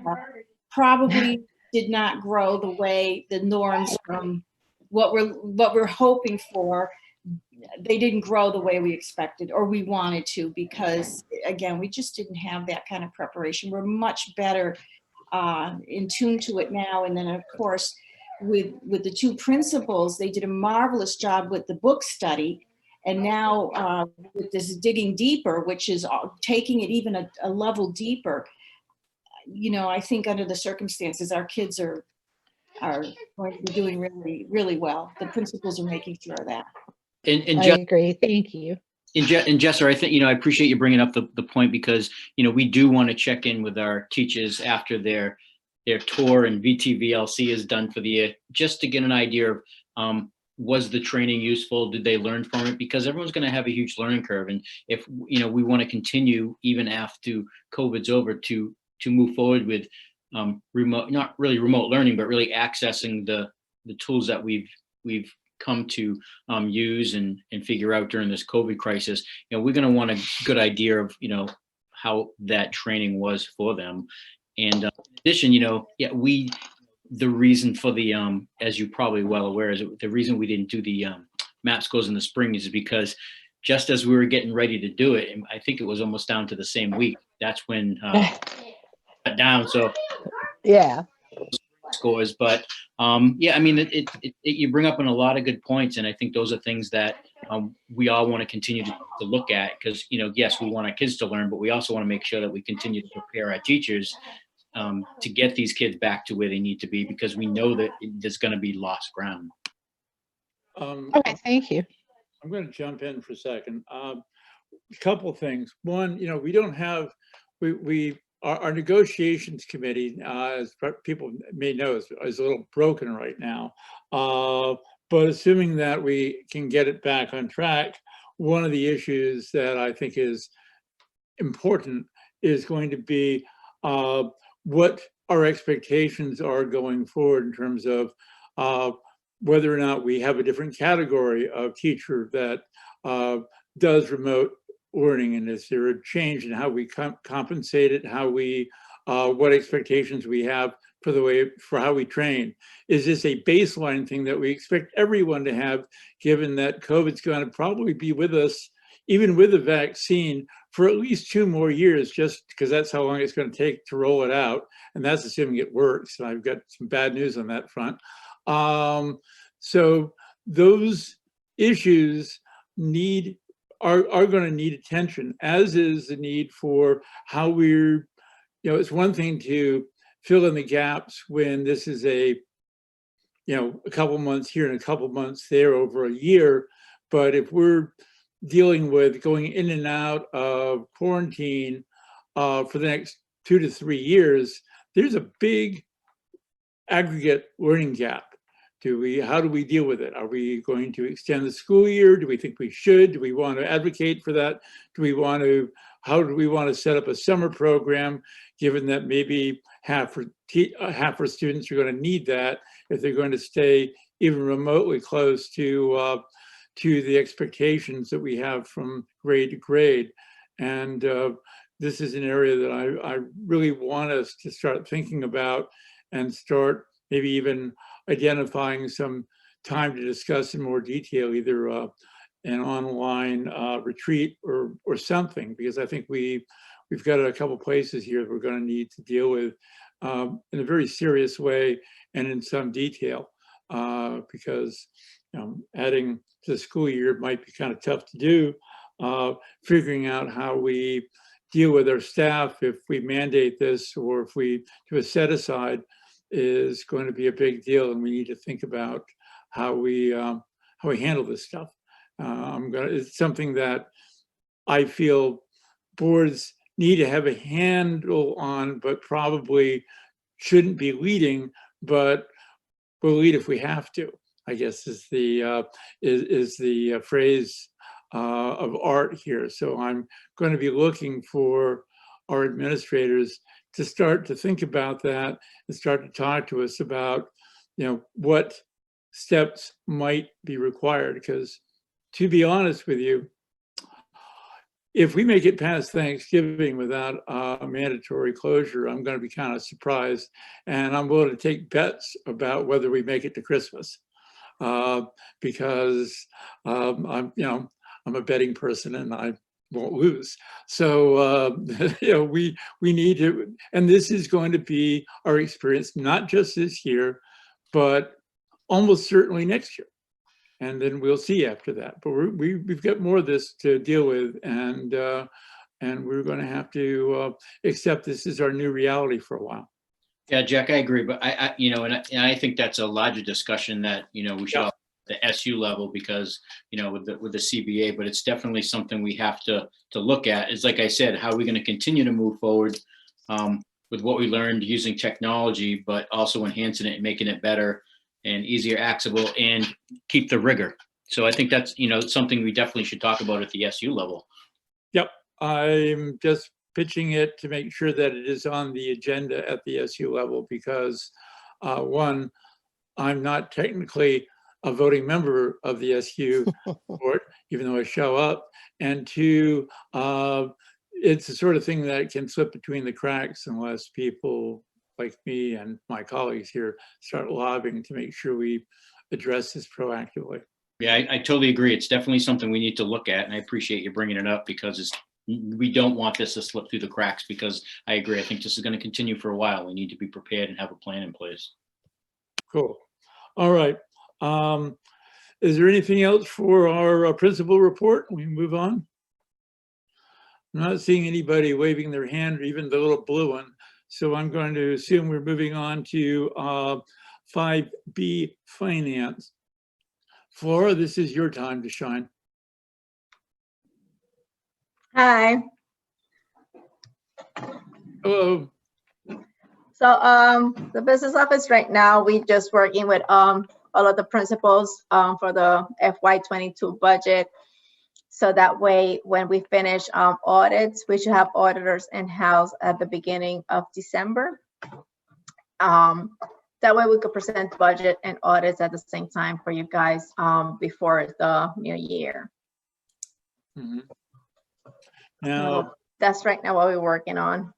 probably did not grow the way the norms from what we're hoping for. They didn't grow the way we expected or we wanted to, because again, we just didn't have that kind of preparation. We're much better in tune to it now. And then of course, with the 2 principals, they did a marvelous job with the book study. And now with this digging deeper, which is taking it even a level deeper, you know, I think under the circumstances, our kids are going to be doing really, really well. The principals are making sure of that. And I agree. Thank you. And Jesser, I think, I appreciate you bringing up the point, because, we do want to check in with our teachers after their tour and VTVLC is done for the year, just to get an idea of, was the training useful? Did they learn from it? Because everyone's going to have a huge learning curve. And if, we want to continue even after COVID's over to move forward with remote, not really remote learning, but really accessing the tools that we've come to use and figure out during this COVID crisis, we're going to want a good idea of, how that training was for them. And in addition, the reason for the, as you're probably well aware, is the reason we didn't do the map scores in the spring is because just as we were getting ready to do it, and I think it was almost down to the same week, that's when got down. So Yeah. scores, but you bring up on a lot of good points, and I think those are things that we all want to continue to look at, because yes, we want our kids to learn, but we also want to make sure that we continue to prepare our teachers to get these kids back to where they need to be, because we know that there's going to be lost ground. Okay, thank you. I'm going to jump in for a second. A couple of things. One, we don't have, our negotiations committee, as people may know, is a little broken right now. But assuming that we can get it back on track, one of the issues that I think is important is going to be what our expectations are going forward in terms of whether or not we have a different category of teacher that does remote learning, and is there a change in how we compensate it, how we what expectations we have for how we train? Is this a baseline thing that we expect everyone to have, given that COVID's going to probably be with us, even with the vaccine, for at least 2 more years, just because that's how long it's going to take to roll it out, and that's assuming it works. And I've got some bad news on that front. So those issues are going to need attention, as is the need for how we're, it's one thing to fill in the gaps when this is a couple months here and a couple months there over a year. But if we're dealing with going in and out of quarantine for the next 2 to 3 years, there's a big aggregate learning gap. How do we deal with it? Are we going to extend the school year? Do we think we should? Do we want to advocate for that? How do we want to set up a summer program, given that maybe half our students are going to need that if they're going to stay even remotely close to the expectations that we have from grade to grade? And this is an area that I really want us to start thinking about, and start maybe even identifying some time to discuss in more detail, either an online retreat or something, because I think we've got a couple places here that we're going to need to deal with in a very serious way and in some detail, because adding to the school year might be kind of tough to do. Figuring out how we deal with our staff if we mandate this, or if we do a set aside, is going to be a big deal, and we need to think about how we handle this stuff. It's something that I feel boards need to have a handle on, but probably shouldn't be leading. But we'll lead if we have to, I guess is the phrase of art here. So I'm going to be looking for our administrators to start to think about that and start to talk to us about, what steps might be required. Because to be honest with you, if we make it past Thanksgiving without a mandatory closure, I'm going to be kind of surprised, and I'm willing to take bets about whether we make it to Christmas, because I'm a betting person and I won't lose. So we need to, and this is going to be our experience not just this year, but almost certainly next year. And then we'll see after that. But we've got more of this to deal with, and we're going to have to accept this is our new reality for a while. Yeah, Jack, I agree, but I think that's a larger discussion that we should have at the SU level, because with the CBA, but it's definitely something we have to look at. Is, like I said, how are we going to continue to move forward with what we learned using technology, but also enhancing it and making it better and easier accessible, and keep the rigor. So I think that's, something we definitely should talk about at the SU level. Yep, I'm just pitching it to make sure that it is on the agenda at the SU level, because one, I'm not technically a voting member of the SU board, even though I show up, and two, it's the sort of thing that can slip between the cracks unless people like me and my colleagues here start lobbying to make sure we address this proactively. Yeah, I totally agree. It's definitely something we need to look at, and I appreciate you bringing it up, because we don't want this to slip through the cracks, because I agree. I think this is going to continue for a while. We need to be prepared and have a plan in place. Cool. All right. Is there anything else for our principal report? We move on. I'm not seeing anybody waving their hand, or even the little blue one. So I'm going to assume we're moving on to 5B, finance. Flora, this is your time to shine. Hi. Hello. So the business office right now, we just working with all of the principals for the FY22 budget. So that way, when we finish audits, we should have auditors in-house at the beginning of December. That way we could present budget and audits at the same time for you guys before the new year. Mm-hmm. Now, so that's right now what we're working on.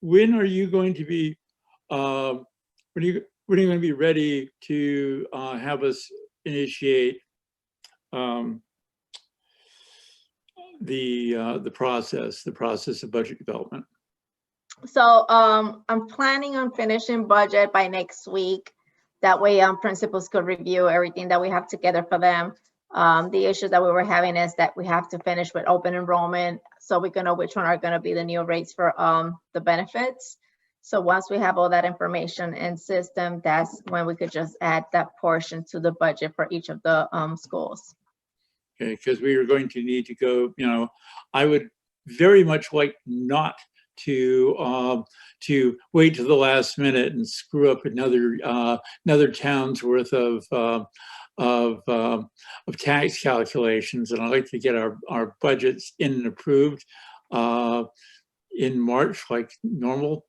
When are you going to be, when are you going to be ready to have us initiate the process of budget development? So I'm planning on finishing budget by next week. That way principals could review everything that we have together for them. The issue that we were having is that we have to finish with open enrollment, so we can know which one are going to be the new rates for the benefits. So once we have all that information in system, that's when we could just add that portion to the budget for each of the schools. Okay, because we are going to need to go, I would very much like not to wait to the last minute and screw up another town's worth of tax calculations. And I'd like to get our budgets in and approved in March, like normal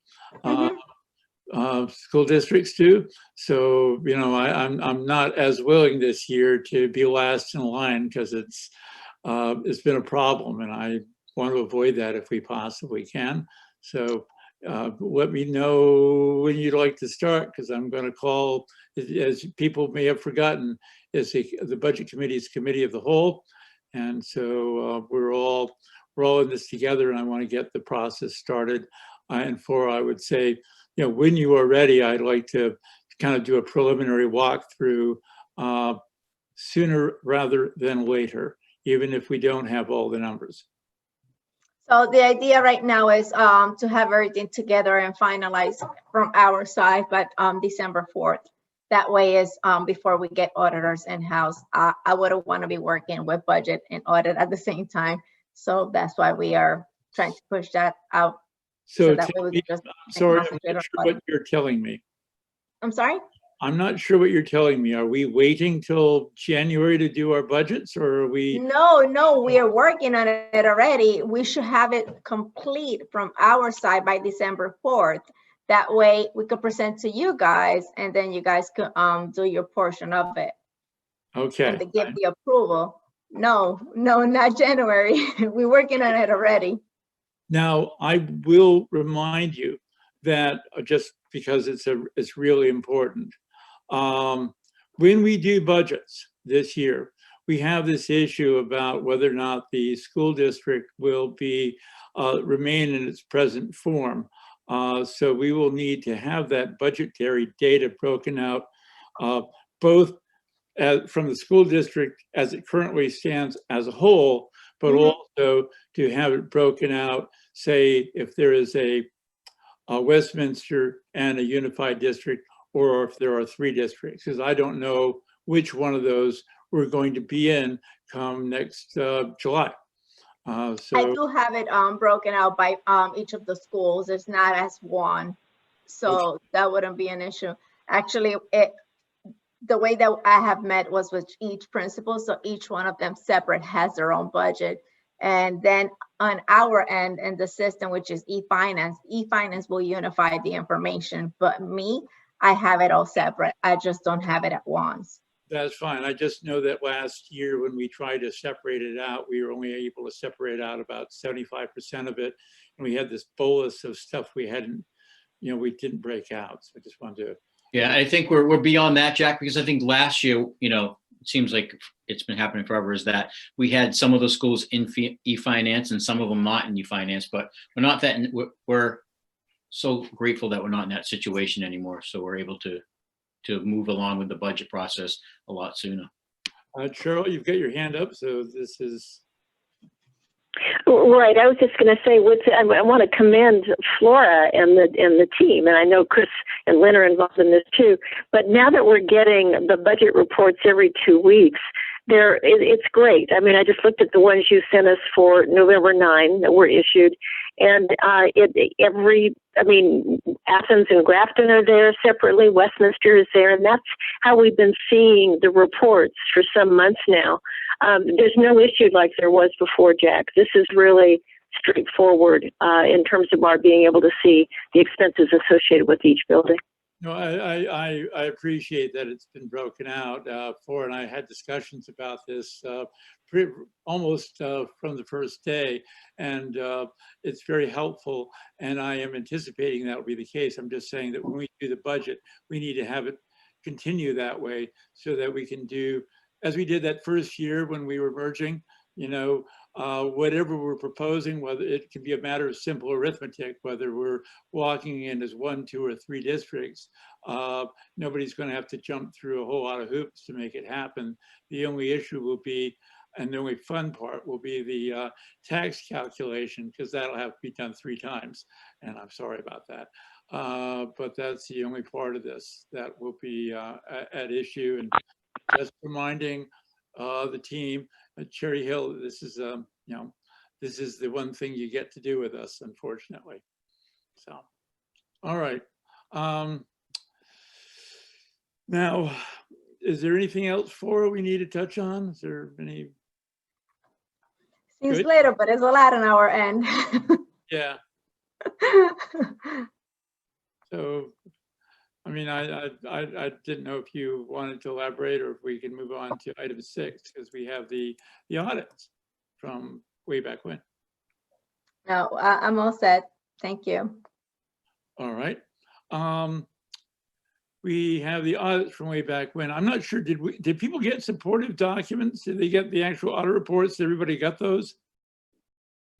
school districts do. So, I'm not as willing this year to be last in line, because it's been a problem, and I want to avoid that if we possibly can. So let me know when you'd like to start, because I'm going to call, as people may have forgotten, is the Budget Committee's Committee of the Whole. And so we're all in this together, and I want to get the process started. And I would say, when you are ready, I'd like to kind of do a preliminary walkthrough sooner rather than later, even if we don't have all the numbers. So the idea right now is to have everything together and finalized from our side, but December 4th. That way is before we get auditors in-house. I wouldn't want to be working with budget and audit at the same time. So that's why we are trying to push that out. So that way we can just sorry, I'm not sure what you're telling me. I'm sorry? I'm not sure what you're telling me. Are we waiting till January to do our budgets, or are we? No, we are working on it already. We should have it complete from our side by December 4th. That way we could present to you guys, and then you guys could do your portion of it Okay. and to give the approval. No, not January. We're working on it already. Now, I will remind you that just because it's really important. When we do budgets this year, we have this issue about whether or not the school district will be remain in its present form. So we will need to have that budgetary data broken out, both from the school district as it currently stands as a whole, but also to have it broken out, say, if there is a Westminster and a unified district, or if there are 3 districts, because I don't know which one of those we're going to be in come next July. I do have it broken out by each of the schools. It's not as one, so that wouldn't be an issue. Actually, the way that I have met was with each principal, so each one of them separate has their own budget. And then on our end and the system, which is e-finance will unify the information. But me, I have it all separate. I just don't have it at once. That's fine. I just know that last year when we tried to separate it out, we were only able to separate out about 75% of it. And we had this bolus of stuff we hadn't, we didn't break out. So I just wanted to. Yeah, I think we're beyond that, Jack, because I think last year, it seems like it's been happening forever, is that we had some of the schools in e-finance and some of them not in e-finance, but we're not that, we're so grateful that we're not in that situation anymore. So we're able to move along with the budget process a lot sooner. Cheryl, you've got your hand up, so this is. Right. I was just going to say, I want to commend Flora and the team, and I know Chris and Lynn are involved in this too. But now that we're getting the budget reports every 2 weeks, it's great. I mean, I just looked at the ones you sent us for November 9 that were issued, and Athens and Grafton are there separately. Westminster is there, and that's how we've been seeing the reports for some months now. There's no issue like there was before, Jack. This is really straightforward in terms of our being able to see the expenses associated with each building. No, I appreciate that it's been broken out. Flora and I had discussions about this almost from the first day, and it's very helpful. And I am anticipating that will be the case. I'm just saying that when we do the budget, we need to have it continue that way so that we can do, as we did that first year when we were merging, whatever we're proposing, whether it can be a matter of simple arithmetic, whether we're walking in as 1, 2, or 3 districts, nobody's going to have to jump through a whole lot of hoops to make it happen. The only issue will be, and the only fun part will be the tax calculation, because that'll have to be done 3 times. And I'm sorry about that. But that's the only part of this that will be at issue. And just reminding the team at Cherry Hill, this is this is the one thing you get to do with us, unfortunately. So, all right. Now, is there anything else we need to touch on? Is there any? Seems later, but it's a lot on our end. Yeah. So, I mean, I didn't know if you wanted to elaborate or if we can move on to item 6, because we have the audits from way back when. No, I'm all set. Thank you. All right. We have the audits from way back when. I'm not sure, did people get supportive documents? Did they get the actual audit reports? Did everybody got those?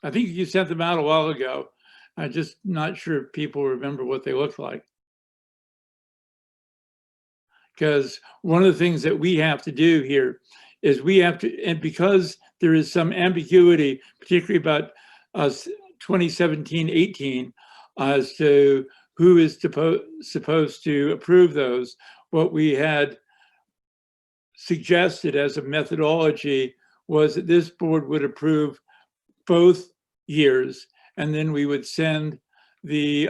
I think you sent them out a while ago. I'm just not sure if people remember what they looked like. Because one of the things that we have to do here is we have to, and because there is some ambiguity, particularly about 2017-18, as to who is supposed to approve those, what we had suggested as a methodology was that this board would approve both years, and then we would send the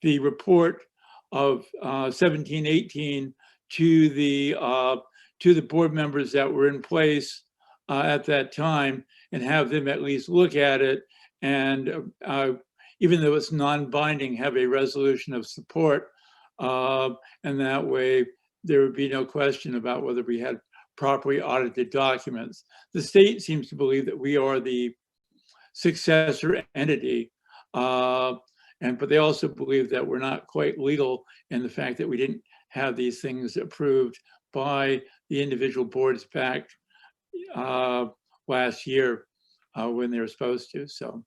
report of 17-18 to the board members that were in place at that time, and have them at least look at it, and even though it's non-binding, have a resolution of support, and that way there would be no question about whether we had properly audited documents. The state seems to believe that we are the successor entity, but they also believe that we're not quite legal in the fact that we didn't have these things approved by the individual boards back last year when they were supposed to. So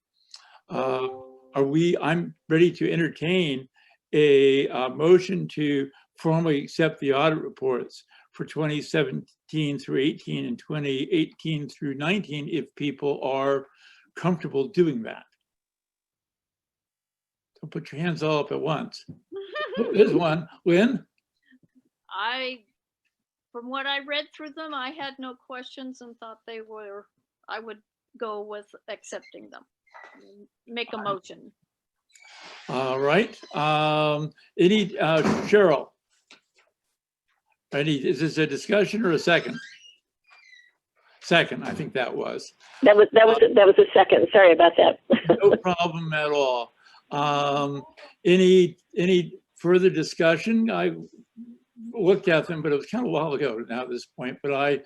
I'm ready to entertain a motion to formally accept the audit reports for 2017 through 18 and 2018 through 19, if people are comfortable doing that. Don't put your hands all up at once. There's one. Lynn? From what I read through them, I had no questions and thought I would go with accepting them. Make a motion. All right. Cheryl? Is this a discussion or a second? Second, I think that was. That was a second. Sorry about that. No problem at all. Any further discussion? I looked at them, but it was kind of a while ago now at this point. But I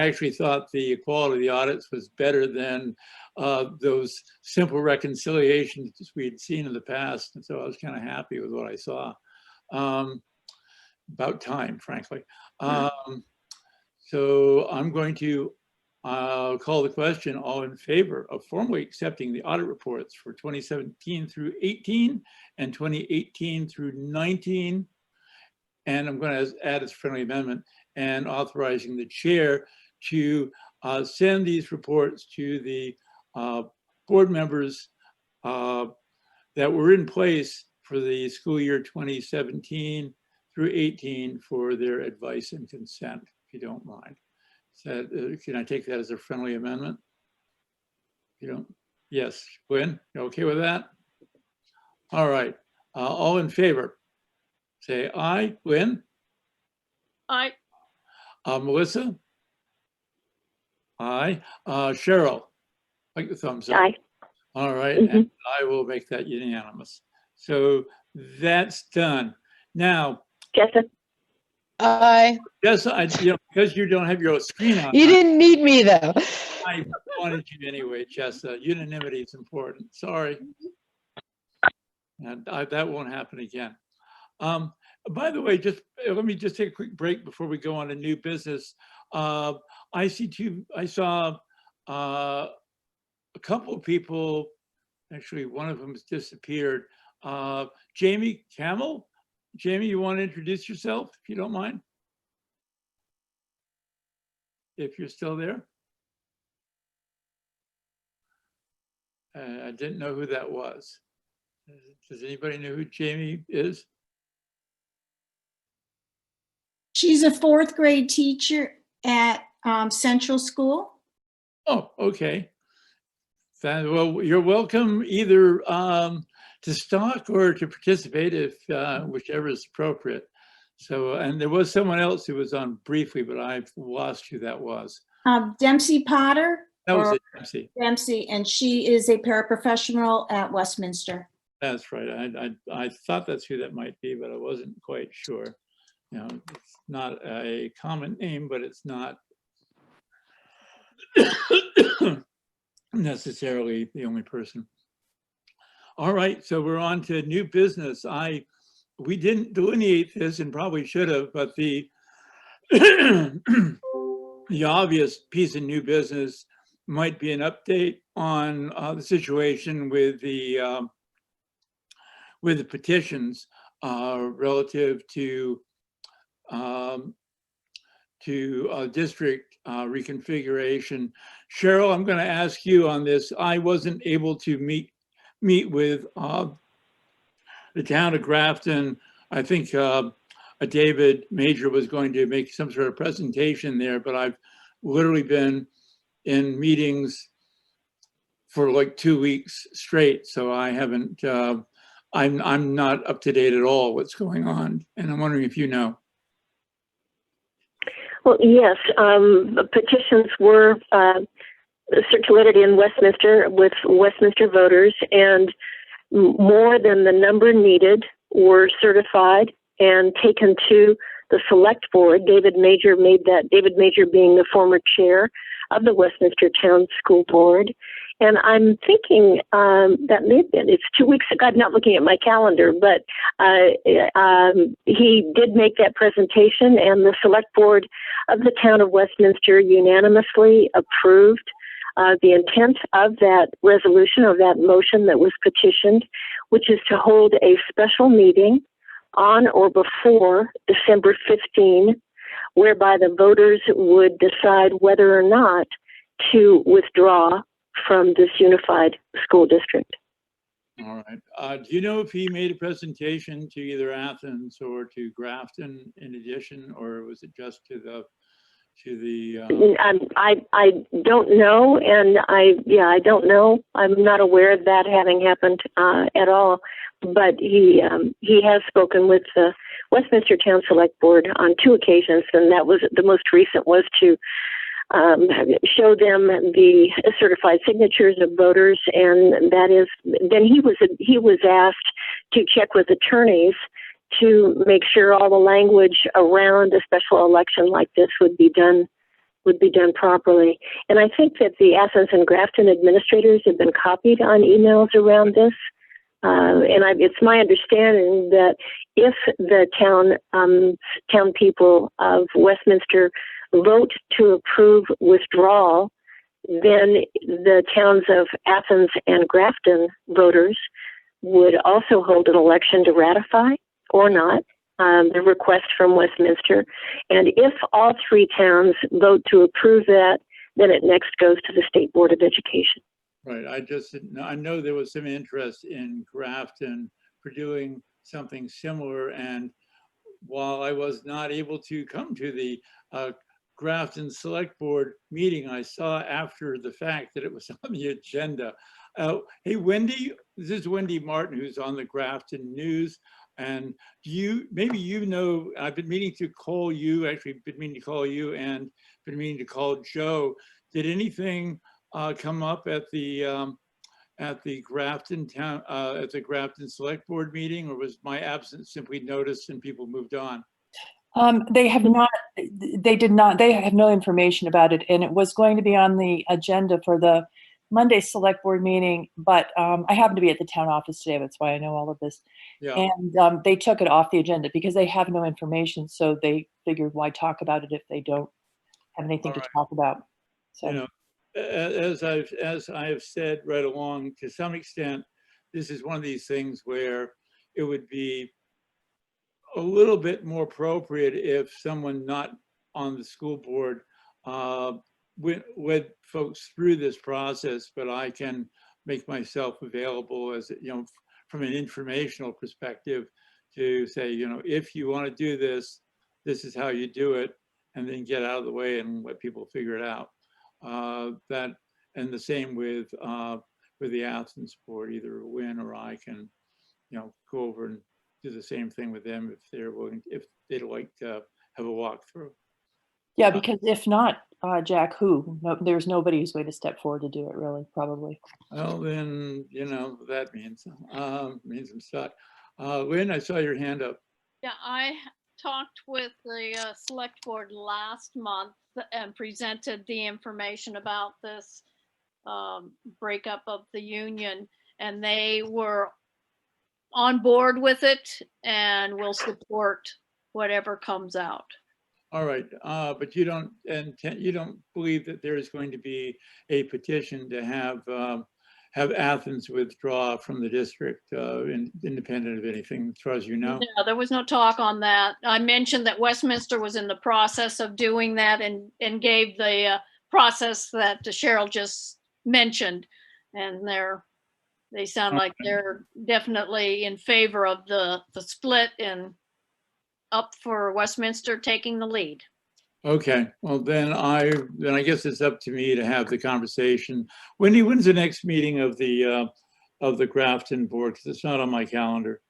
actually thought the quality of the audits was better than those simple reconciliations we'd seen in the past, and so I was kind of happy with what I saw. About time, frankly. So I'm going to call the question. All in favor of formally accepting the audit reports for 2017 through 18 and 2018 through 19. And I'm going to add a friendly amendment and authorizing the chair to send these reports to the board members that were in place for the school year 2017 through 18 for their advice and consent, if you don't mind. So, can I take that as a friendly amendment? You don't? Yes. Gwen, you okay with that? All right. All in favor? Say aye. Gwen? Aye. Melissa? Aye. Cheryl? Like the thumbs up. Aye. All right. And I will make that unanimous. So that's done. Now, Jessica? Aye. Jess, because you don't have your screen on. You didn't need me though. I wanted you anyway, Jessa. Unanimity is important. Sorry. And that won't happen again. By the way, let me just take a quick break before we go on to new business. I saw a couple of people, actually one of them has disappeared. Jamie Camel. Jamie, you want to introduce yourself, if you don't mind? If you're still there. I didn't know who that was. Does anybody know who Jamie is? She's a 4th grade teacher at Central School. Oh, okay. Well, you're welcome either to talk or to participate, if whichever is appropriate. So, and there was someone else who was on briefly, but I've lost who that was. Dempsey Potter. That was it, Dempsey. Dempsey, and she is a paraprofessional at Westminster. That's right. I thought that's who that might be, but I wasn't quite sure. You know, it's not a common name, but it's not necessarily the only person. All right, so we're on to new business. We didn't delineate this and probably should have, but the the obvious piece of new business might be an update on the situation with the petitions relative to district reconfiguration. Cheryl, I'm going to ask you on this. I wasn't able to meet with the town of Grafton. I think David Major was going to make some sort of presentation there, but I've literally been in meetings for like 2 weeks straight, so I haven't. I'm not up to date at all what's going on, and I'm wondering if you know. Well, yes, petitions were circulated in Westminster with Westminster voters, and more than the number needed were certified and taken to the select board. David Major being the former chair of the Westminster Town School Board. And I'm thinking that maybe it's 2 weeks ago. I'm not looking at my calendar, but he did make that presentation, and the select board of the town of Westminster unanimously approved the intent of that resolution, of that motion that was petitioned, which is to hold a special meeting on or before December 15, whereby the voters would decide whether or not to withdraw from this unified school district. All right. Do you know if he made a presentation to either Athens or to Grafton in addition, or was it just to the I don't know, and I don't know. I'm not aware of that having happened at all. But he has spoken with the Westminster Town Select Board on 2 occasions, and that was the most recent was to show them the certified signatures of voters, and that is then he was asked to check with attorneys to make sure all the language around a special election like this would be done properly. And I think that the Athens and Grafton administrators have been copied on emails around this. It's my understanding that if the town people of Westminster vote to approve withdrawal, then the towns of Athens and Grafton voters would also hold an election to ratify or not the request from Westminster. And if all 3 towns vote to approve that, then it next goes to the State Board of Education. Right. I know there was some interest in Grafton for doing something similar. And while I was not able to come to the Grafton Select Board meeting, I saw after the fact that it was on the agenda. Hey, Wendy, this is Wendy Martin, who's on the Grafton News. And maybe you know, I've been meaning to call you, actually been meaning to call you and been meaning to call Joe. Did anything come up at the Grafton town, at the Grafton Select Board meeting, or was my absence simply noticed and people moved on? They have not, they did not, they have no information about it, and it was going to be on the agenda for the Monday select board meeting, but I happened to be at the town office today. That's why I know all of this. Yeah. And they took it off the agenda because they have no information. So they figured, why talk about it if they don't have anything to talk about? So, you know, as I have said right along, to some extent, this is one of these things where it would be a little bit more appropriate if someone not on the school board with folks through this process, but I can make myself available as, from an informational perspective to say, if you want to do this, this is how you do it, and then get out of the way and let people figure it out. And the same with the Athens board, either Win or I can, go over and do the same thing with them if they're willing, if they'd like to have a walkthrough. yeah, because if not, Jack, who? No, there's nobody who's going to step forward to do it, really, probably. Well, then, that means I'm stuck. Lynn, I saw your hand up. Yeah, I talked with the select board last month and presented the information about this breakup of the union, and they were on board with it and will support whatever comes out. All right, but you don't believe that there is going to be a petition to have Athens withdraw from the district, independent of anything, as far as you know? No, there was no talk on that. I mentioned that Westminster was in the process of doing that and gave the process that Cheryl just mentioned, and they sound like they're definitely in favor of the split and up for Westminster taking the lead. Okay, well then I guess it's up to me to have the conversation. Wendy, when's the next meeting of the Grafton board? Because it's not on my calendar.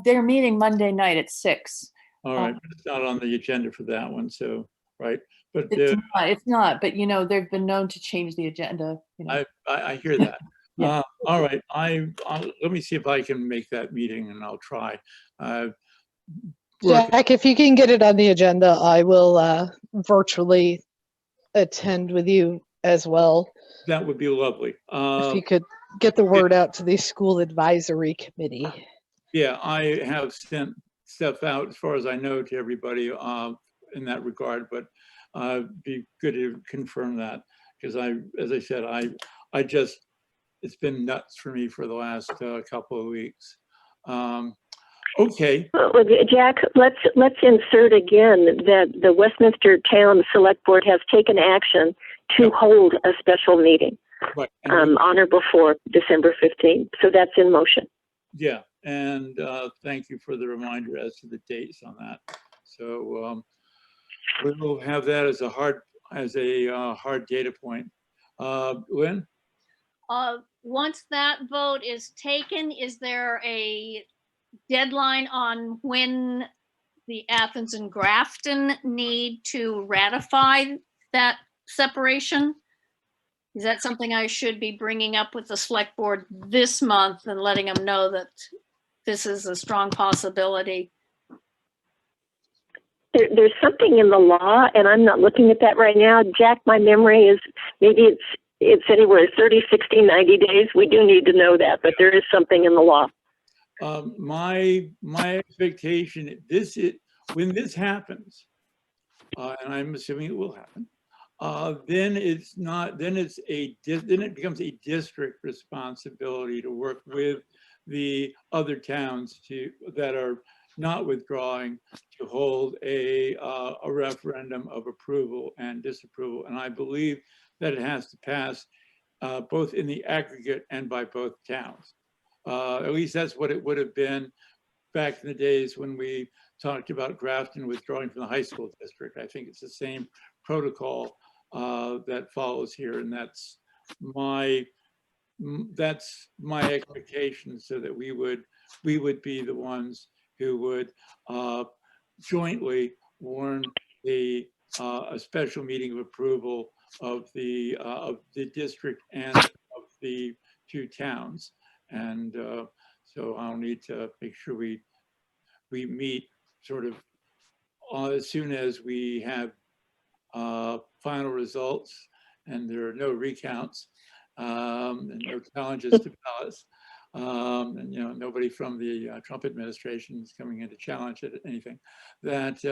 They're meeting Monday night at 6. All right, but it's not on the agenda for that one. So right? But It's not, but you know, they've been known to change the agenda, you know. I hear that. Yeah. All right, let me see if I can make that meeting, and I'll try. Jack, if you can get it on the agenda, I will virtually attend with you as well. That would be lovely. If you could get the word out to the school advisory committee. Yeah, I have sent stuff out as far as I know to everybody in that regard, but be good to confirm that, because as I said, I just, it's been nuts for me for the last couple of weeks. Okay. Well, Jack, let's insert again that the Westminster Town Select Board has taken action to hold a special meeting Right. on or before December 15th. So that's in motion. Yeah, and thank you for the reminder as to the dates on that. So we'll have that as a hard data point. Lynn? Once that vote is taken, is there a deadline on when the Athens and Grafton need to ratify that separation? Is that something I should be bringing up with the select board this month and letting them know that this is a strong possibility? There's something in the law, and I'm not looking at that right now. Jack, my memory is maybe it's anywhere 30, 60, 90 days. We do need to know that, but there is something in the law. My expectation, when this happens, and I'm assuming it will happen, then it becomes a district responsibility to work with the other towns that are not withdrawing to hold a referendum of approval and disapproval. And I believe that it has to pass both in the aggregate and by both towns. At least that's what it would have been back in the days when we talked about Grafton withdrawing from the high school district. I think it's the same protocol that follows here, and that's my expectation, so that we would be the ones who would jointly warn a special meeting of approval of the district and of the two towns. And so I'll need to make sure we meet sort of as soon as we have final results and there are no recounts and no challenges to ballots. And you know, nobody from the Trump administration is coming in to challenge anything, that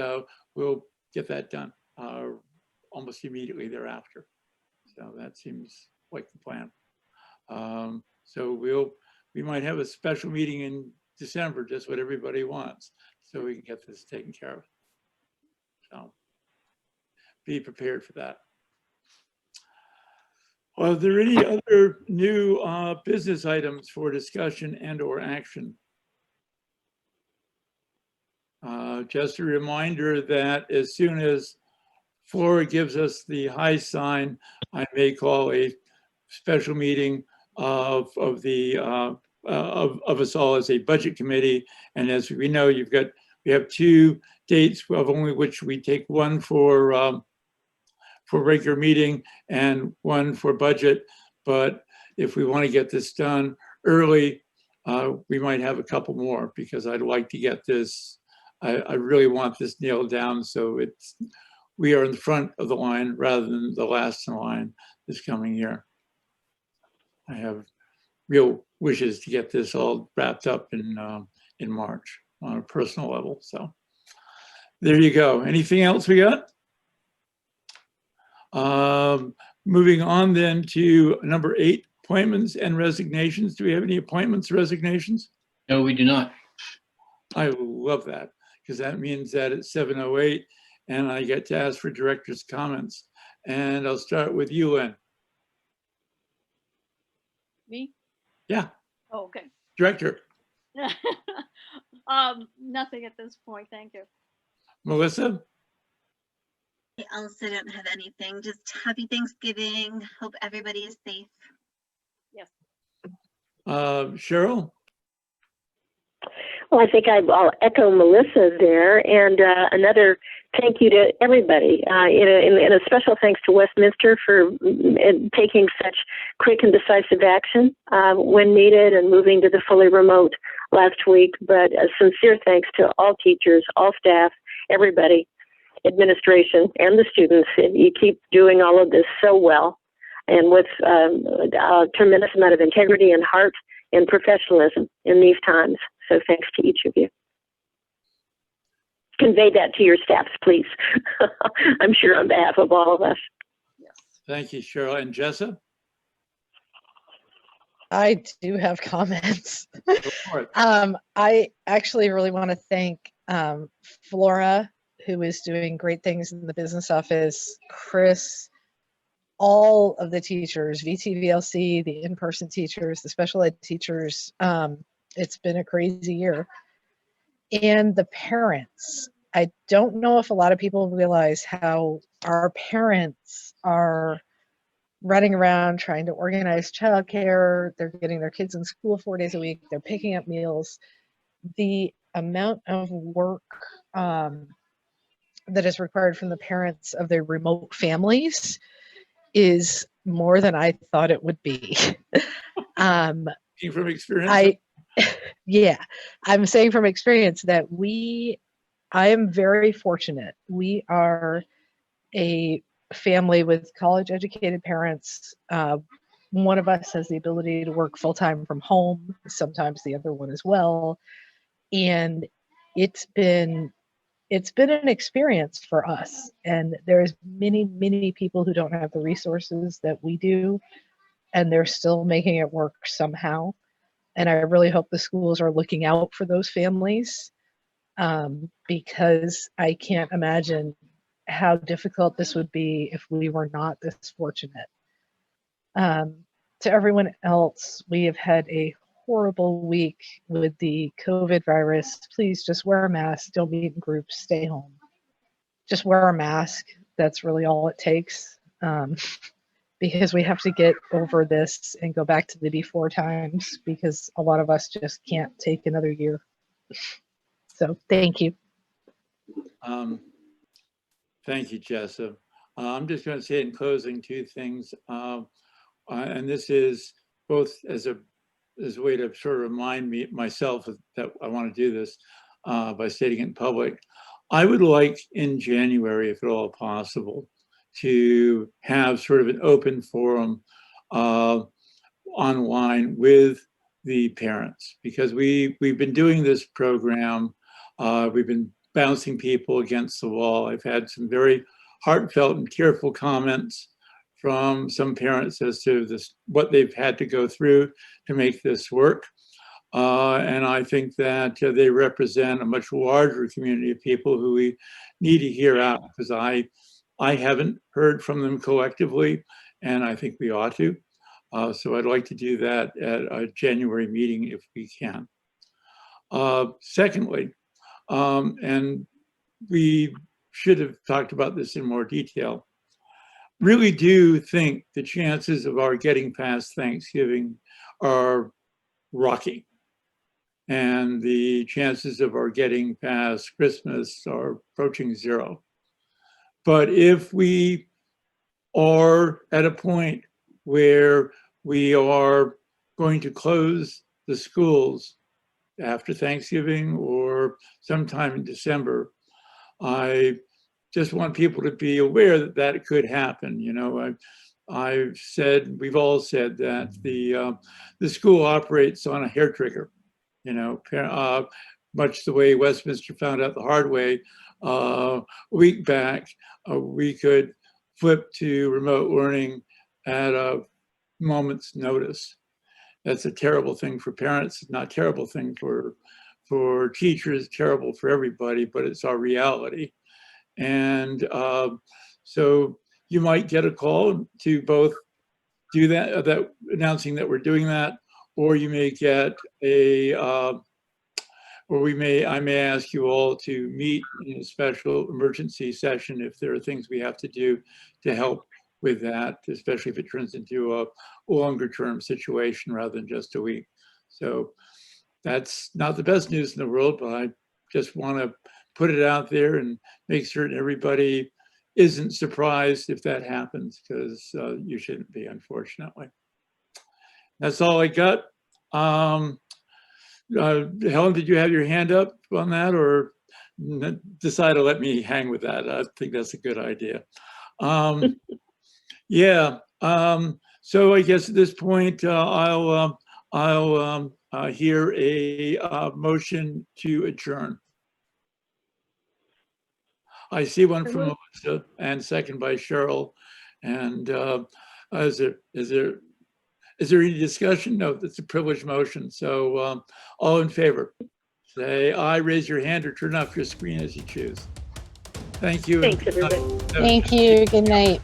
we'll get that done almost immediately thereafter. So that seems like the plan. So we might have a special meeting in December, just what everybody wants, so we can get this taken care of. So be prepared for that. Are there any other new business items for discussion and or action? Just a reminder that as soon as Flora gives us the high sign, I may call a special meeting of us all as a budget committee. And as we know, we have two dates, of only which we take one for regular meeting and one for budget. But if we want to get this done early, we might have a couple more, because I'd like to get this, I really want this nailed down, so we are in the front of the line rather than the last in line this coming year. I have real wishes to get this all wrapped up in March on a personal level. So there you go. Anything else we got? Moving on then to number 8, appointments and resignations. Do we have any appointments, resignations? No, we do not. I love that, because that means that it's 7:08 and I get to ask for director's comments. And I'll start with you, Lynn. Me? Yeah. Oh, okay. Director. Nothing at this point, thank you. Melissa? I also don't have anything. Just happy Thanksgiving. Hope everybody is safe. Yes. Cheryl? Well, I think I'll echo Melissa there, and another thank you to everybody, and a special thanks to Westminster for taking such quick and decisive action when needed and moving to the fully remote last week. But a sincere thanks to all teachers, all staff, everybody, administration, and the students. You keep doing all of this so well and with a tremendous amount of integrity and heart and professionalism in these times. So thanks to each of you. Convey that to your staffs, please. I'm sure on behalf of all of us. Thank you, Cheryl. And Jessa? I do have comments. Go for it. I actually really want to thank Flora, who is doing great things in the business office, Chris, all of the teachers, VTVLC, the in-person teachers, the special ed teachers. It's been a crazy year. And the parents. I don't know if a lot of people realize how our parents are running around trying to organize childcare. They're getting their kids in school 4 days a week. They're picking up meals. The amount of work that is required from the parents of their remote families is more than I thought it would be. From experience? Yeah, I'm saying from experience that I am very fortunate. We are a family with college educated parents. One of us has the ability to work full time from home, sometimes the other one as well. And it's been an experience for us. And there's many people who don't have the resources that we do, and they're still making it work somehow. And I really hope the schools are looking out for those families, because I can't imagine how difficult this would be if we were not this fortunate. To everyone else, we have had a horrible week with the COVID virus. Please just wear a mask, don't meet in groups, stay home. Just wear a mask. That's really all it takes. Because we have to get over this and go back to the before times, because a lot of us just can't take another year. So thank you. Thank you, Jessa. I'm just going to say in closing two things, and this is both as a way to sort of remind myself that I want to do this by stating it in public. I would like in January, if at all possible, to have sort of an open forum online with the parents, because we've been doing this program. We've been bouncing people against the wall. I've had some very heartfelt and tearful comments from some parents as to what they've had to go through to make this work. And I think that they represent a much larger community of people who we need to hear out, because I haven't heard from them collectively, and I think we ought to. So I'd like to do that at a January meeting if we can. Secondly, and we should have talked about this in more detail, really do think the chances of our getting past Thanksgiving are rocky. And the chances of our getting past Christmas are approaching zero. But if we are at a point where we are going to close the schools after Thanksgiving or sometime in December, I just want people to be aware that that could happen. You know, I've said, we've all said that the school operates on a hair trigger. You know, much the way Westminster found out the hard way a week back. We could flip to remote learning at a moment's notice. That's a terrible thing for parents, not a terrible thing for teachers, terrible for everybody, but it's our reality. And so you might get a call to both do that, announcing that we're doing that, or you may get a, I may ask you all to meet in a special emergency session if there are things we have to do to help with that, especially if it turns into a longer term situation rather than just a week. So that's not the best news in the world, but I just want to put it out there and make certain everybody isn't surprised if that happens, because you shouldn't be, unfortunately. That's all I got. Helen, did you have your hand up on that, or decide to let me hang with that? I think that's a good idea. Yeah. So I guess at this point, I'll hear a motion to adjourn. I see one from Melissa and second by Cheryl. And is there any discussion? No, it's a privileged motion. So all in favor, say aye, raise your hand, or turn off your screen as you choose. Thank you. Thanks, everybody. Thank you. Good night.